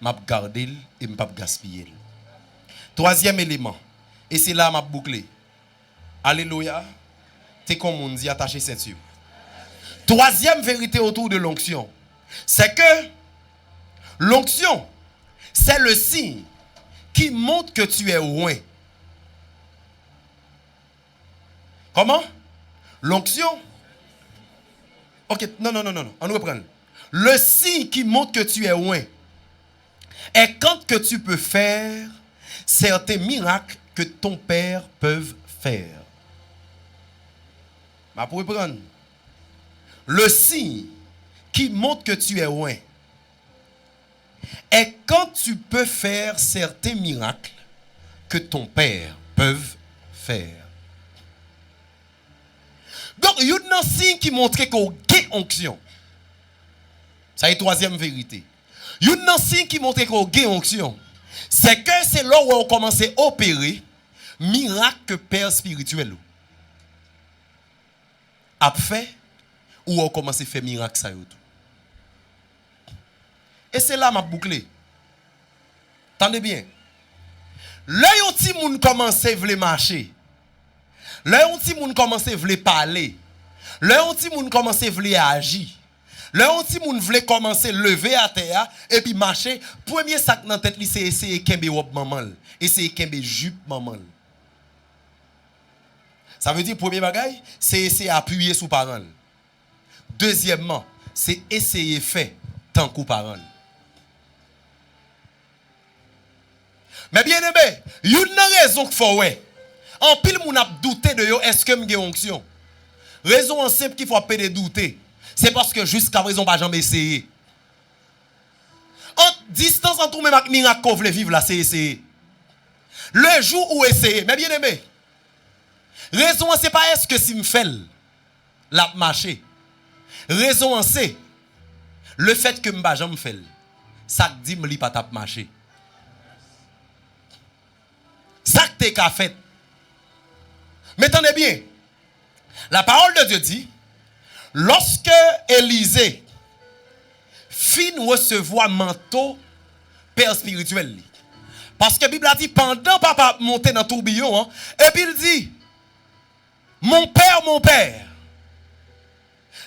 m'a garder et m'a pas gaspiller. Troisième élément, et c'est là m'a bouclé. Alléluia. T'es comme on dit attaché ceinture. Troisième vérité autour de l'onction, c'est que l'onction, c'est le signe qui montre que tu es loin. Comment? L'onction? Ok, non, on nous reprend. Le signe qui montre que tu es loin est quand que tu peux faire certains miracles que ton père peut faire. Ma pour reprendre. Le signe qui montre que tu es loin est quand tu peux faire certains miracles que ton père peut faire. Donc, il y a un signe qui montre qu'on a onction. Ça est troisième vérité. Il y a un signe qui montre qu'on a onction. C'est que c'est là où on commence à opérer miracle que père spirituel a fait ou on commence à faire miracle ça tout. Et c'est là ma bouclé. Tendez bien. Là yon ti moun commence à vouloir marcher. Là yon ti moun commence à vouloir parler. Là yon ti moun commence à vouloir agir. Là yon ti moun vle commencer lever à terre et puis marcher. Premier sac dans tête li c'est essayer kembe wop maman. Essayer kembe jupe maman. Ça veut dire premier bagay, c'est essayer appuyer sur parole. Deuxièmement, c'est essayer faire tant coup parole. Mais bien aimé, il y a une raison qu'il faut ouais. En pile moun a douté de yo est-ce que m'gè onction. Raison en simple qu'il faut pas douter. C'est parce que jusqu'à présent pas jamais essayé. En distance entre nous même avec miracle qu'on veut vivre là c'est essayer. Le jour où essayer, mais bien aimé. Raison c'est pas est-ce que si me fait la marcher. Raison c'est le fait que m'pa jamais fait. Ça dit me li pas tap marcher. Ça que t'es qu'a fait. Mais tenez bien. La parole de Dieu dit lorsque Élisée fin recevoir manteau père spirituel. Parce que la Bible a dit pendant papa monter dans le tourbillon, et puis il dit mon père,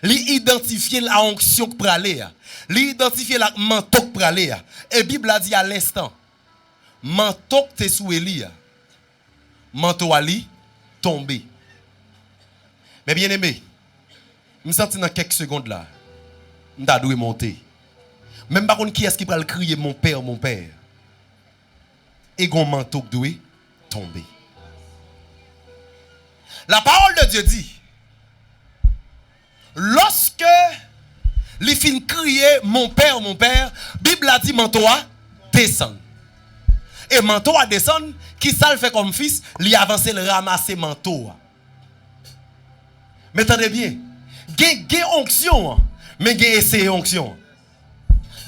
l'identifier la onction pour aller, l'identifier la manteau pour aller. Et la Bible a dit à l'instant, manteau que tu es sous Élie, manteau ali tombé. Mais bien aimé, je me sens dans quelques secondes là, je dois monter. Même par contre, qui est-ce qui va le crier mon père, et gon manteau qui doit tomber. La parole de Dieu dit, lorsque les filles crier mon père, Bible a dit manteau descend. Et manteau a descend, qui ça le fait comme fils, lui avance le ramasser manteau. Mais attendez bien, il y a onction, mais il y a essai onction.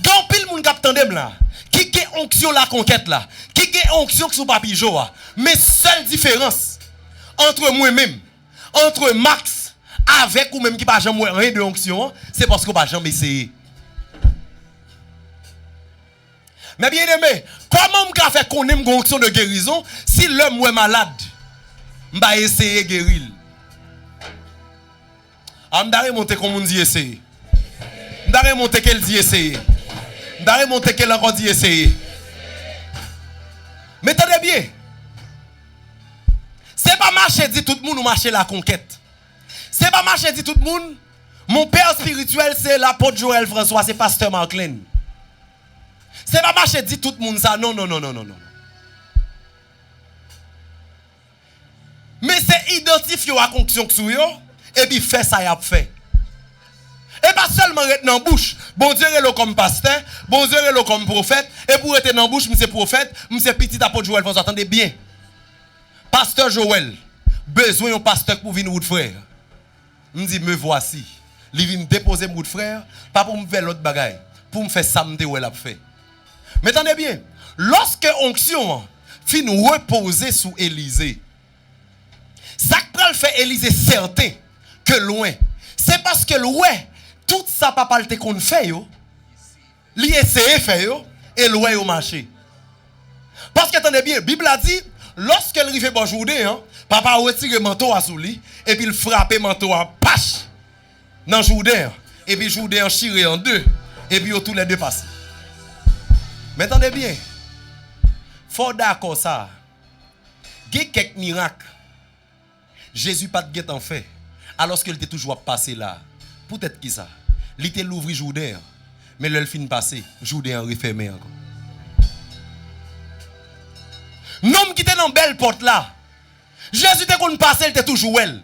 Il y a pile moun k'ap tande là, qui a onction la conquête là, qui a onction sous papijo. Mais seule différence entre moi-même, entre Max, avec ou même qui pas jamais rien de onction, c'est parce qu'on pas jamais essayé. Mais bien aimé, comment on fait qu'on aime une onction de guérison si l'homme est malade? On va essayer de guérir. On va monter comme on dit essayer. On va monter qu'elle dit essayer. On va monter qu'elle encore dit essayer. Mais tenez bien. C'est pas marcher dit tout le monde ou marcher la conquête. C'est pas marcher dit tout le monde. Mon père spirituel c'est l'apôtre Joël François, c'est pasteur Marclin. C'est pas marcher dit tout le monde ça. Non. Mais c'est identifier la fonction sur yo et puis faire ça y a fait. Et pas seulement être dans la bouche. Bon Dieu est là comme pasteur, bon Dieu est là comme prophète et pour être dans la bouche, monsieur prophète, monsieur petit apôtre Joël, vous entendez bien. Pasteur Joël, besoin d'un pasteur pour venir votre frère. Me dit me voici. Il vient déposer mon frère, pas pour me faire l'autre bagaille, pour me faire ça me a fait. Mais attendez bien, lorsque onction fin reposer sous Élysée, ça peut le faire Élysée certain que loin. C'est parce que loin, tout ça papa le qu'on fait yo, li essayer faire yo et loin au marché. Parce que attendez bien, Bible a dit lorsque il fait bon journée, hein, papa retire manteau à sous lui et puis il frappe manteau à pache dans Jourdain et puis Jourdain chiré en deux et puis tous les deux passent. Mais attendez bien, faut d'accord ça. Il y a quelques miracles. Jésus pas de guet en fait. Alors qu'il était toujours passé là. Peut-être qui ça. Il était l'ouvri Jourdain. Mais le fin passé, Jourdain refermé encore. Nom qui était dans belle porte là. Jésus était qu'on passé, il était toujours elle.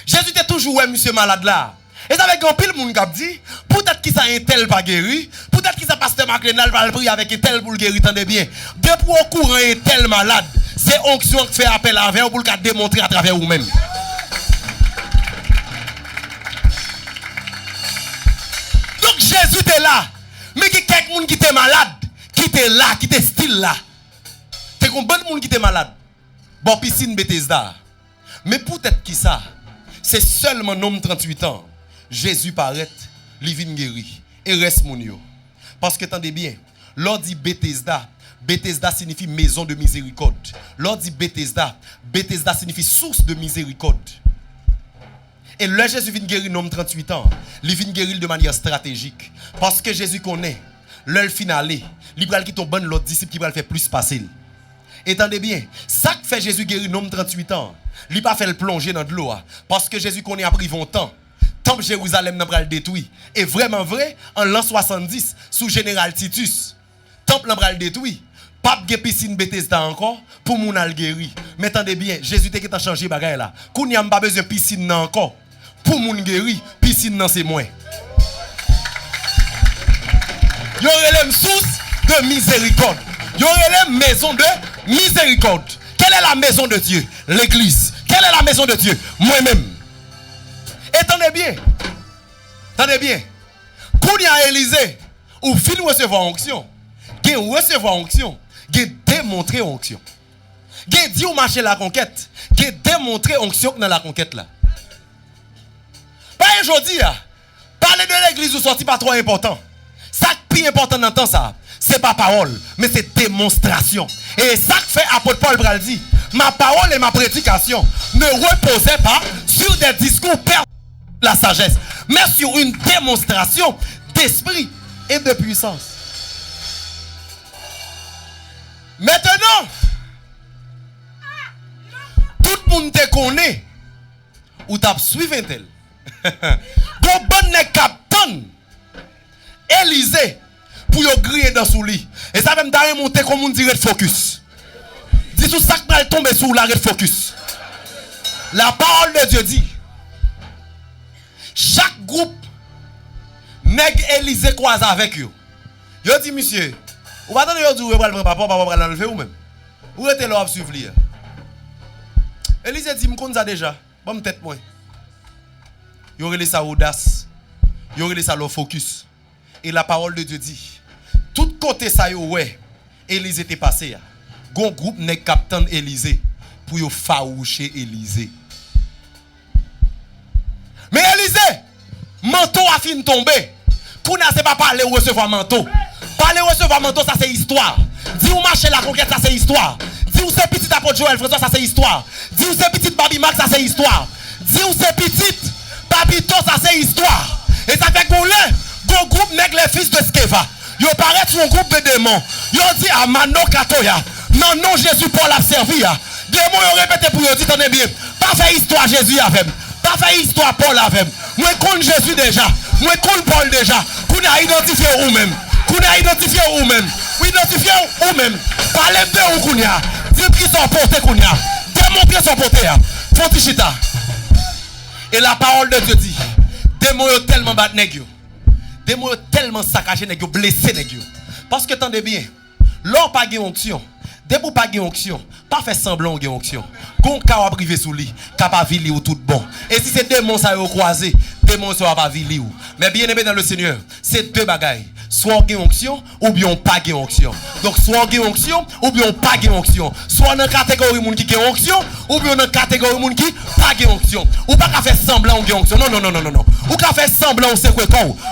Jésus était toujours monsieur malade là. Et ça avec un pile moun k'ap dit, peut-être qu'il ça un tel pas guéri, peut-être qu'il ça pasteur Maclenal va le prier avec un tel pour le guérir, tendez bien. Depuis au courant un tel malade, c'est onction qui fait appel à vous pour le démontrer à travers vous-même. Donc Jésus était là, mais il y a quelqu'un qui était malade, qui était là, qui était style là. C'est un bon monde qui était malade. Bon piscine Bethesda. Mais peut-être qui ça, c'est seulement un homme 38 ans. Jésus paraît, il vient guéri et reste mon yo. Parce que attendez bien, l'on dit Bethesda, Bethesda signifie maison de miséricorde. L'on dit Bethesda, Bethesda signifie source de miséricorde. Et là Jésus vient guérir un homme 38 ans, il vient guérir de manière stratégique. Parce que Jésus connaît, l'heure finale, il va quitter bon l'autre disciple qui va le faire plus passer. Et attendez bien, ça que fait Jésus guérir un homme 38 ans, il n'a pas fait le plonger dans de l'eau. Parce que Jésus connaît après 20 ans. Temple Jérusalem n'a pas le détruit. Et vraiment vrai, en l'an 70, sous général Titus, temple n'a pas le détruit. Pape de piscine Bethesda encore, pour moun al guéri. Mais attendez bien, Jésus te qui t'a changé bagay là. Qu'on n'y a pas besoin de piscine encore. Pour moun guéri, piscine non c'est moins. Il y aurait une source de miséricorde. Il y aurait une maison de miséricorde. Quelle est la maison de Dieu? L'église. Quelle est la maison de Dieu? Moi-même. Et tenez bien. Tenez bien. Quand il y a Élysée, ou fin recevoir onction, qui recevoir onction, qui démontrer onction. Qui dit ou marcher la conquête, qui démontrer onction dans la conquête là. Pas aujourd'hui, parler de l'église ou sorti pas trop important. Ça qui est important dans le temps ça, c'est pas parole, mais c'est démonstration. Et ça que fait apôtre Paul Bral dit, ma parole et ma prédication ne reposaient pas sur des discours perdus de la sagesse, mais sur une démonstration d'esprit et de puissance. Maintenant, tout le monde te connaît ou t'as suivi un tel. Bon bon ne captain Élysée pour yo griller dans sous lit. Et ça même d'aller monter comme on dirait de focus. Dis tout ça qui va tomber sous l'arrêt de focus. La parole de Dieu dit chaque groupe nèg Élysée croise avec eux. Yo dit monsieur, Ou pas attendre dire ou papa va l'enlever ou même. Ou était là à suivre lui. Élise dit me connais ça déjà. Bon tête moi. Il aurait ça audace. Il aurait ça le focus. Et la parole de Dieu dit tout côté ça yo ouais. Élise était passé. Gon groupe n'est capitaine Élysée pour yo faoucher Élysée. Mais Élysée, manteau a fini tomber. Kouna c'est pas parler ou recevoir manteau. Parler ou recevoir manteau ça c'est histoire. Dis ou marcher la conquête ça c'est histoire. Dis ou c'est petit apôtre Joël François ça c'est histoire. Dis ou c'est petit Babi Max ça c'est histoire. Dis ou c'est petit Babito ça c'est histoire. Et ça fait qu'on le groupe nèg les fils de Skeva. Yo paraît sur un groupe de démons. Yo dit à Mano Katoya. Non Jésus Paul a servi. Démons yo répété pour yo dit tenez bien. Pas fait histoire Jésus avec. Pas fait histoire Paul avec. Moi connais Jésus déjà. Moi connais Paul déjà. Qu'on a identifié vous-même. Qu'on a identifié vous-même. Vous identifiez vous-même. Parlez de vous qu'on a. Dites qui sont portés qu'on a. Démontrez son porté. Fontichita. Et la parole de Dieu dit. Démons yo tellement bat nèg yo. Démons yo tellement saccagé nèg yo, blessé nèg yo. Parce que tendez bien. L'or pas gain onction. Debout pas gain onction, pas faire semblant gain onction. Gon ka wa privé sous lui, capable vili ou tout bon. Et si c'est démon ça yo croisé, démon ça va pas vili ou. Mais bien aimé dans le Seigneur, c'est deux bagailles. Soit gain onction ou bien pas gain onction. Donc soit gain onction ou bien pas gain onction. Soit dans catégorie moun qui gain onction ou bien dans catégorie moun qui pas gain onction. Ou pas ka faire semblant gain onction. Non. Ou ka faire semblant c'est quoi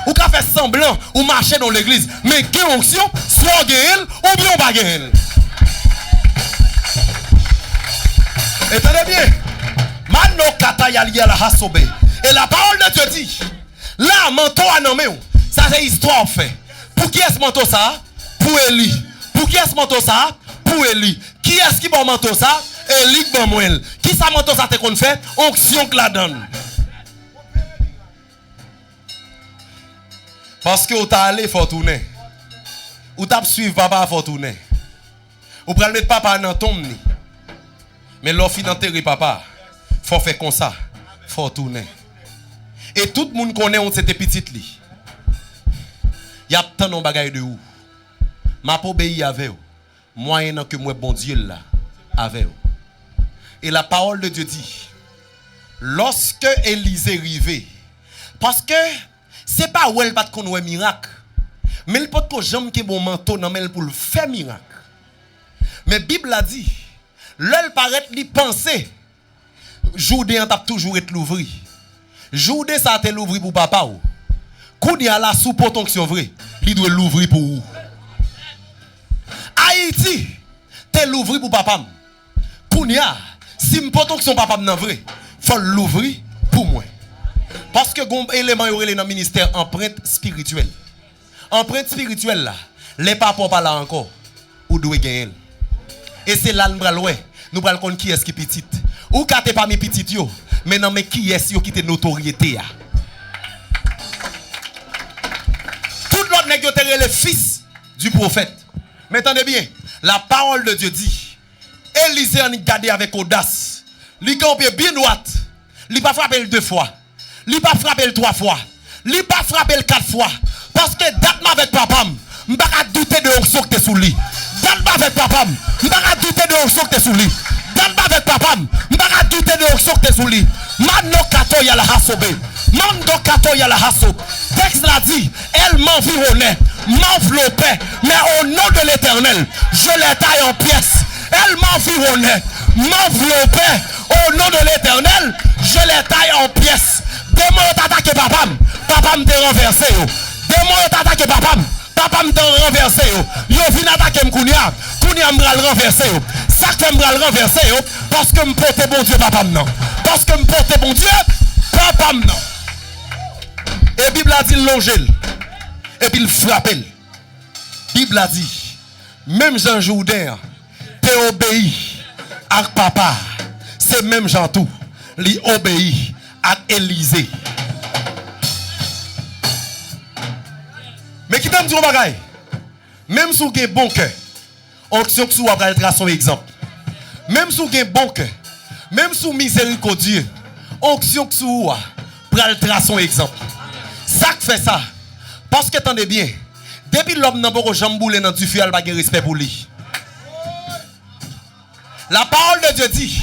ou ka faire semblant ou marcher dans l'église, mais gain onction, soit gain ou bien pas gain. Et tenez bien, Mano Kata Yali la Hasobe. Et la parole de Dieu dit, là, manteau à nommer, ça c'est histoire fait. Pour qui est-ce manteau ça? Pour Élie. Pour qui est-ce manteau ça? Pour Élie. Qui est-ce qui bon manteau ça? Élie bon moelle. Qui ça manteau ça te qu'on fait? Onction que la donne. Parce que vous t'as allé, faut tourner. Ou t'as suivre papa, faut tourner. Ou prenez mettre papa dans tombe. Mais l'offre d'enterrer papa, faut faire comme ça, faut tourner. Et tout le monde connaît où c'était petite li. Il y a tant de bagaille de où. M'a pas obéi avec vous. Moyen que moi bon Dieu là avec vous. Et la parole de Dieu dit, lorsque Élisée arrivait, parce que c'est pas où elle pas qu'on un miracle, mais il peut que jambe qui bon manteau dans elle pour le faire miracle. Mais Bible a dit, l'elle paraît li penser. Joudé en t'a toujours être l'ouvri. Joudé ça te l'ouvri pour papa ou. Koudi a la sous protection vrai, li doit l'ouvrir pour ou. Haïti, te l'ouvri pour papa. Kounia, si m'protection papa nan vrai, faut l'ouvrir pour moi. Parce que gon élément yo dans ministère empreinte spirituelle. Empreinte spirituelle là, les papas pas là encore ou doit gagner. Et c'est là nous pral ouais, nous pral connait qui est qui petite. Ou ka te pas mes petites yo, mais non mais qui est yo qui te notoriété ya. Tout l'autre nèg yo te le fils du prophète. Mais attendez bien, la parole de Dieu dit, Élisée en gardé avec audace. Li campé bien droite. Li pas frappé deux fois. Li pas frappé trois fois. Li pas frappé quatre fois. Parce que date avec papa, m'pas douter de onction que t'es sous lui. Date avec papa, m'pas douter de onction que t'es sous lui. Date avec papa, m'pas douter de onction que t'es sous lui. Mano kato ya la hasobe. Mando kato ya la haso. Texte l'a dit, elle m'environnait, m'enveloppait, mais au nom de l'Éternel, je les taille en pièces. Elle m'environnait, m'enveloppait, au nom de l'Éternel, je les taille en pièces. Démon t'attaque papa me te renversé. Démon t'attaque papa me te renversé. Yo vin attaquer m'kounia m'bral renversé. Ça que m'bral renversé parce que m'porte bon Dieu papa non. Parce que m'porte bon Dieu papa non. Et Bible a dit l'ongel. Et puis il frappe. Bible a dit même Jean Jourdain te obéi à papa. C'est même Jean tout. Li obéi à Élisée. Mais qui t'aime dire bagaille? Même si vous avez bon cœur, onction que vous avez son exemple. Même si vous avez bon cœur, même si vous miséricordieux, onction que vous avez son exemple. Ça qui fait ça. Parce que attendez bien, Depuis l'homme n'a pas jamboulé dans du feu, il n'a pas de respect pour lui. La parole de Dieu dit,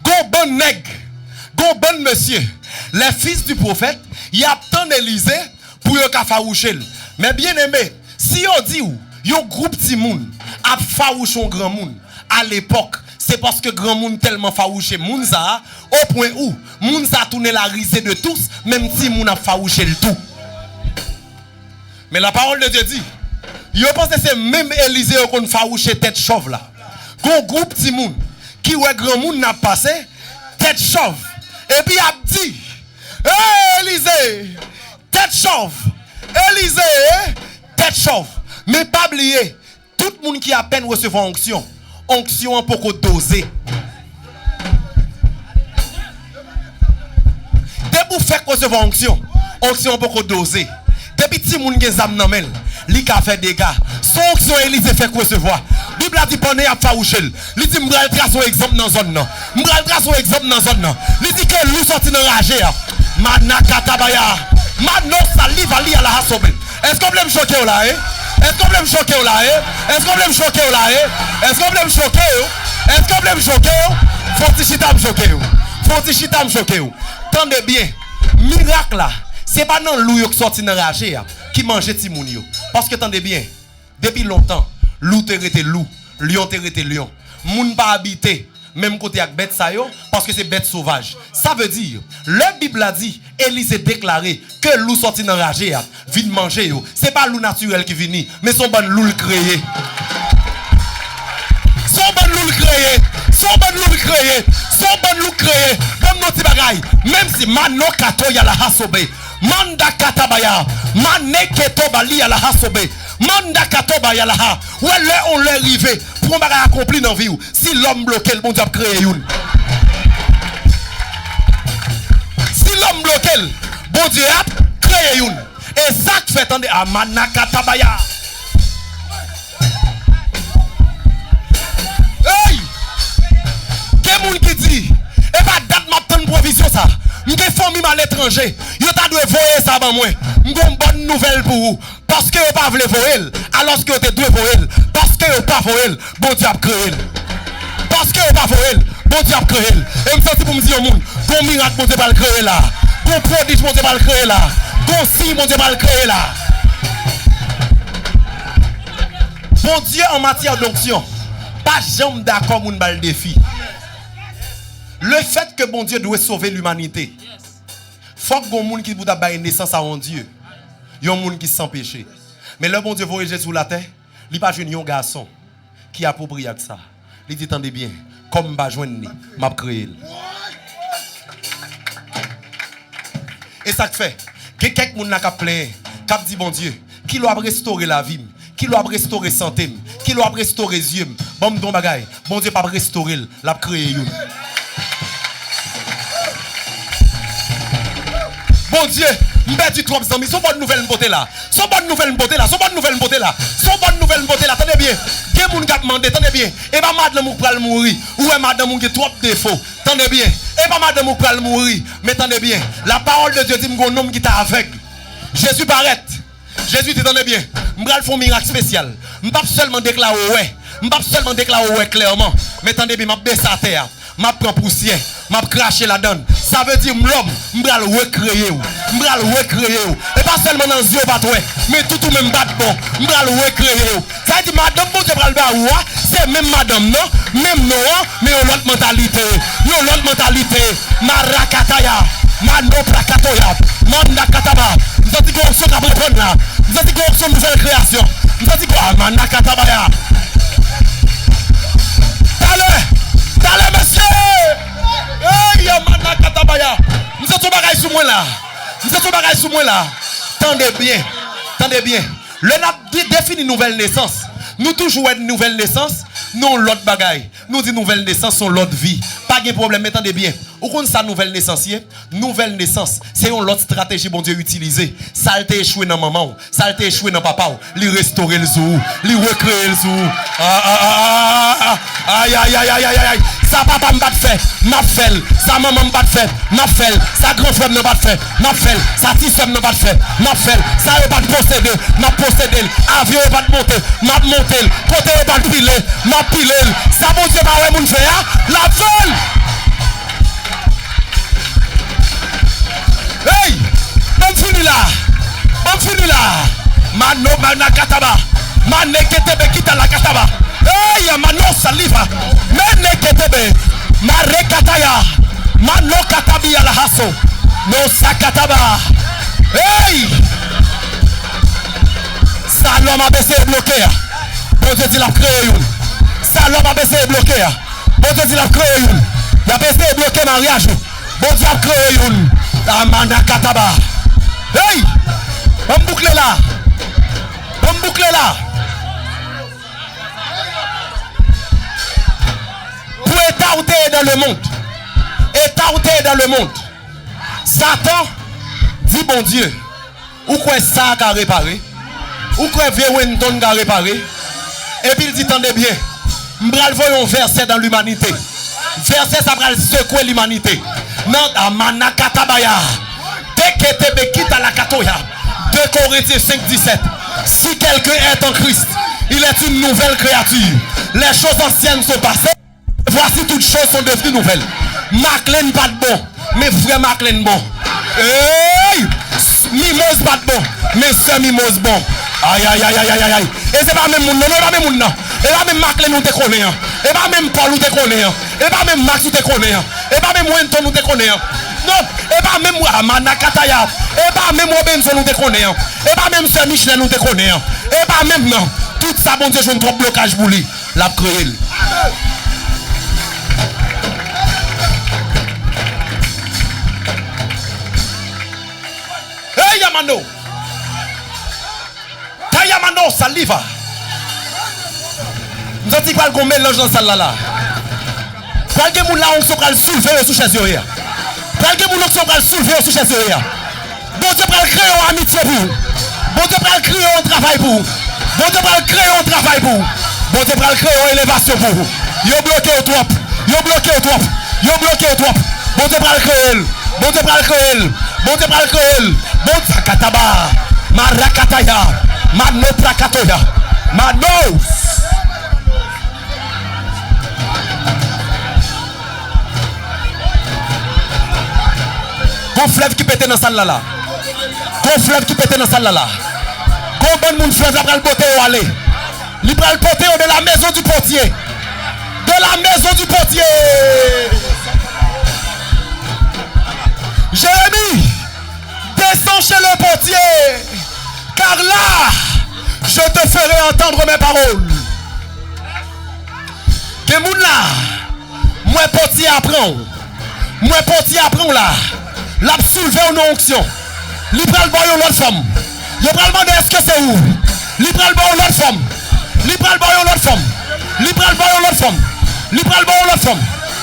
gon bon nègre, gon bon monsieur, les fils du prophète, il y a tant d'Élysée pour yon ka faroucher. Mais bien aimé, si on dit ou, yon groupe ti moun a farouché un grand moun à l'époque, c'est parce que grand moun tellement farouché moun ça au point où moun ça tourné la risée de tous, même si moun a farouché le tout. Mais la parole de Dieu dit, yo pense que c'est même Élysée qu'on farouché tête chauve là. Gon groupe ti moun qui ouais grand moun n'a passé tête chauve. Et puis a dit, hey, Élysée, tête chauve. Élysée, tête chauve. Mais pas oublier, tout le monde qui a peine recevoir onction, onction pour qu'on dose. Dès pour faire recevoir onction, onction pour qu'on dose. Depuis petit monde qui a zam nan men, li ka fait dégâts. Son onction Élysée fait recevoir. Bible a dit pendant a farouché. Li dit m'bral trace un exemple dans zone nan. M'bral trace un exemple dans zone nan. Li dit que lui sorti dans rage. Manakatabaya. Mano sali vali à la hasobe. Est-ce qu'on peut me choquer là Est-ce qu'on peut me choquer là Est-ce qu'on peut me choquer là Est-ce qu'on peut me choquer Est-ce qu'on peut me choquer Faut chita me choquer. Faut chita me choquer. Tendez bien. Miracle là. C'est pas non loup qui sorti dans rage qui mangeait ti moun yo. Parce que tendez bien. Depuis longtemps, loup te rete loup, lion te rete lion. Moun pas habité même côté avec bête ça yo parce que c'est bête sauvage. Ça veut dire, le Bible a dit, Élysée déclaré que loup sorti dans rage vient manger yo. C'est pas loup naturel qui vient, mais son bon loup créé. Son bon loup créé. Son bon loup créé. Son bon loup créé. Comme nos petits bagailles. Même si mano kato ya la hasobe. Manda katabaya. Maneketo bali ya la hasobe. Manda katoba ya la ha. Ouais, là on l'est arrivé pour un bagage accompli dans la vie. Si l'homme bloqué, le bon Dieu a créé une. Si l'homme bloqué, le bon Dieu a créé une. Et ça que fait attendre à Manakatabaya. Hey! Quel monde qui dit, et pas date ma bonne provision ça. M'ge famille à l'étranger. Yo ta doit voyer ça ban moi. M'gon bonne nouvelle pour vous. Parce que vous pas voulu voyer, alors que vous te doit voyer. Parce que vous pas voyer, bon Dieu a créé. Parce que vous pas voyer, bon Dieu a créé. Et me senti pour me dire au monde, bon miracle bon Dieu va le créer là. Bon prodige bon Dieu va le créer là. Bon signe bon Dieu va le créer là. Bon Dieu en matière d'onction, pas jamais d'accord moun bal défi. Le fait que bon Dieu doit sauver l'humanité, faut que bon monde qui doit donner naissance à un Dieu. Il y a un monde qui sans péché. Mais le bon Dieu voyage Jésus sur la terre, il n'y a pas un garçon qui a approprié ça. Il dit attendez bien, comme je joindre, m'a créé. Et ça fait, que quelqu'un n'a qu'à plaindre, qui dit bon Dieu, qui doit restaurer la vie, qui doit restaurer santé, qui doit restaurer les yeux. Bon don bagay, bon Dieu pas restaurer, l'a créé. Bon Dieu, m'perdu trop d'amis, son bonne nouvelle beauté là. Son bonne nouvelle beauté là, son bonne nouvelle beauté là. Son bonne nouvelle beauté là, attendez bien. Quel moun qui demandé, attendez bien. Et pas madame ou pral mourir. Ou est madame ou qui trop défaut. Attendez bien. Et pas madame ou pral mourir. Mais attendez bien. La parole de Dieu dit m'gon homme qui t'a aveugle. Jésus paraît. Jésus dit attendez bien. M'pral font miracle spécial. M'pas seulement déclarer ouais. M'pas seulement déclarer ouais clairement. Mais attendez bien, m'a baissé à terre. M'a prend poussière, m'a craché la donne. Ça veut dire l'homme, m'bral recréer ou, m'bral recréer ou. Et pas seulement dans les yeux pas toi, mais tout même bat bon, m'bral recréer ou. Ça veut dire madame bon Dieu pral ba ou, c'est même madame non, même non, mais on l'autre mentalité. Yon l'autre mentalité, marakataya, mano prakatoya, manda kataba. Nous avons dit qu'on se capable prendre là. Nous avons dit qu'on se nouvelle création. Nous avons dit quoi, manakatabaya. Allez, monsieur! Hey, yamana katabaya! Nous sommes bagaille sous moi là. Nous sommes bagaille sous moi là. Tendez bien. Tendez bien. Le n'a défini nouvelle naissance. Nous toujours une nouvelle naissance. Non l'autre bagaille. Nous dit nouvelle naissance sont l'autre vie. Pas de problème, mais tendez bien. Ou qu'on sa nouvelle naissance, nouvelle naissance, c'est une autre stratégie bon Dieu utilisée. Ça a été échoué dans maman, ça a été échoué dans papa, lui restaurer le zou, lui recréer le zou. Aïe aïe aïe aïe aïe aïe. Ça papa m'a fait, m'a fait. Ça maman m'a fait, m'a fait. Ça grand frère m'a fait, m'a fait. Ça petit soeur m'a fait, m'a fait. Ça est pas posséder, m'a posséder. Avion pas monter, m'a monter. Côté pas piler, m'a piler. Ça bon Dieu pas ouais moun fait la veille. Hey, on finit là. On finit là. Mano manakataba. Maneketebe kita la kataba. Hey, mano saliva. Meneketebe. Marekataya. Mano katabi ala haso. No sakataba. Hey. Ça l'homme a baissé et bloqué. Bon Dieu dit la créé une. Ça l'homme a baissé et bloqué. Bon Dieu dit la créé une. Il a baissé et bloqué mariage. Bon Dieu a créé une. Amana kataba. Hey! On boucle là. On boucle là. Pour étarder dans le monde. Étarder dans le monde. Satan dit bon Dieu. Ou quoi ça a réparé? Ou quoi Véwenton a réparé? Et puis il dit tendez bien. M'bral voyons verset dans l'humanité. Verset ça va secouer l'humanité. Non, amana katabaya. Teketebe kita la katoya. 2 Corinthiens 5:17. Si quelqu'un est en Christ, il est une nouvelle créature. Les choses anciennes sont passées. Voici toutes choses sont devenues nouvelles. Maclean pas de bon, mais frère Maclean bon. Hey! Mimose pas de bon, mais c'est mimose bon. Aïe aïe aïe aïe aïe aïe. Et c'est pas même moun, non, pas même moun non. Et pas même Maclean nous te connaît. Et pas même Paul nous te connaît. Et pas même Max nous te connaît. Et pas même Wenton nous te connaît. Non, et pas même Manakataya. Et pas même Robinson nous te connaît. Et pas même Saint Michel nous te connaît. Et pas même non. Tout ça bon Dieu, je ne trouve blocage pour lui. La créé. Hey Yamano. Tayamano saliva. Nous avons dit qu'on mélange dans celle là. Quelqu'un qui là on se prend soulever sous chaise hier. Quelqu'un qui se prend soulever sous chaise hier. Bon Dieu prend créer une amitié pour. Bon Dieu prend créer un travail pour. Bon Dieu prend créer un travail pour. Bon Dieu prend créer une élévation pour. Yo bloqué au trop. Yo bloqué au trop. Yo bloqué au trop. Bon Dieu prend créer. Bon Dieu prend créer. Bon Dieu prend créer. Bon sakataba. Marakataya. Mano prakatoya. Mano. Qu'on fleuve qui pète dans la salle là. Qu'on fleuve qui pète dans la salle là. Qu'on bon monde fleuve après le poté ou aller. Il prend le poté de la maison du portier. De la maison du portier. Jérémie, descends chez le portier. Car là, je te ferai entendre mes paroles. Que moun là, moi portier apprend. Moi portier apprend là. L'a soulevé une onction. Li pral boy l'autre femme. Yo pral demander est-ce que c'est où? Li pral boy l'autre femme. Li pral boy l'autre femme. Li pral boy l'autre femme. Li pral boy l'autre femme.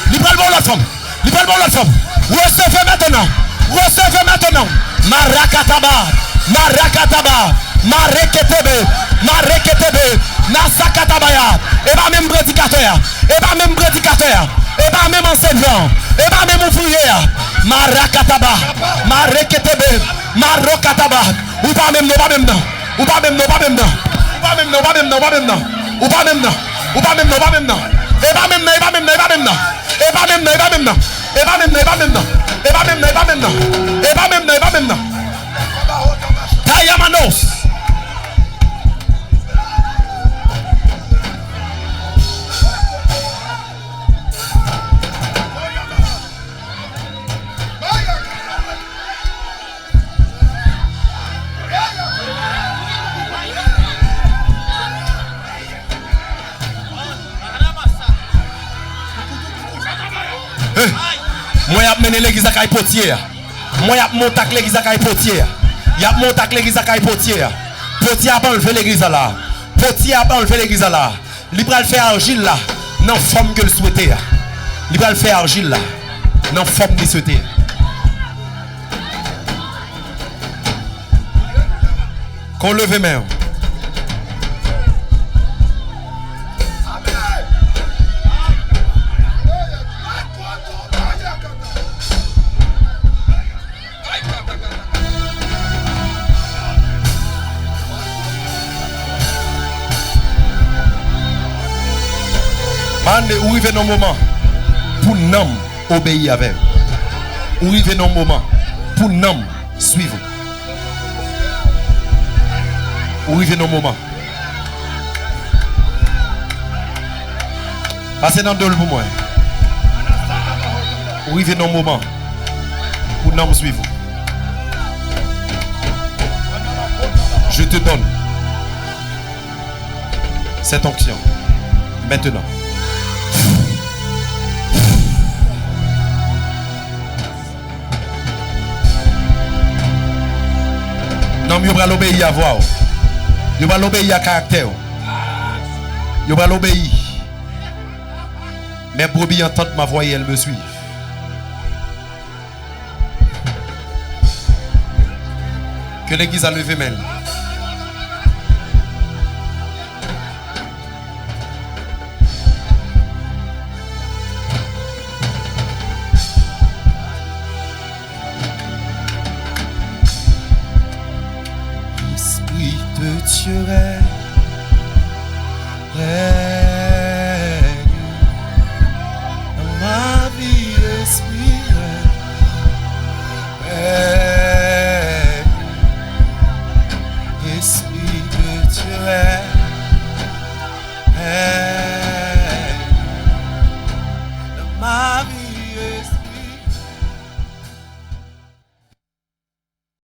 Li pral boy l'autre femme. Li pral boy l'autre femme. Recevez maintenant. Recevez maintenant. Marakataba. Marakataba. Mareketebe. Mareketebe. Nasakatabaya. Et pas même prédicateur. Et pas même prédicateur. Et pas même enseignant. Et pas même ouvrier. Marakataba. Mareketebe. Marokataba. Ou pas même non, pas même non. Ou pas même non, pas même non. Ou pas même non, pas même non, pas même non. Ou pas même non. Ou pas même non, pas même non. Et pas même non, et pas même non, et pas même non. Et pas même non, et pas même non. Et pas même non, et pas même non. Et pas même non, et pas même non. Et pas même non, et pas même non. Tayamanos. Moi j'ai mené l'église à Potier. Moi j'ai monté l'église à Potier. Il y a monté l'église à Potier. Potier a enlevé l'église là. Potier a enlevé l'église là. Il va faire argile là. Non forme que le souhaitait. Il va faire argile là. Dans la forme de souhaiter. Qu'on leve main. Mande, où arrive dans le moment pour nous obéir avec. Où arrive dans le moment pour nous suivre. Où arrive dans le moment. Passez dans le dos pour moi. Où arrive dans le moment pour nous suivre. Je te donne cette onction maintenant. Non, je vais l'obéir à voix. Je vais l'obéir à caractère. Je vais l'obéir. Mes brebis entendent ma voix et elles me suivent. Que l'église a levé main. Dieu règne dans ma vie, esprit règne, esprit de Dieu règne.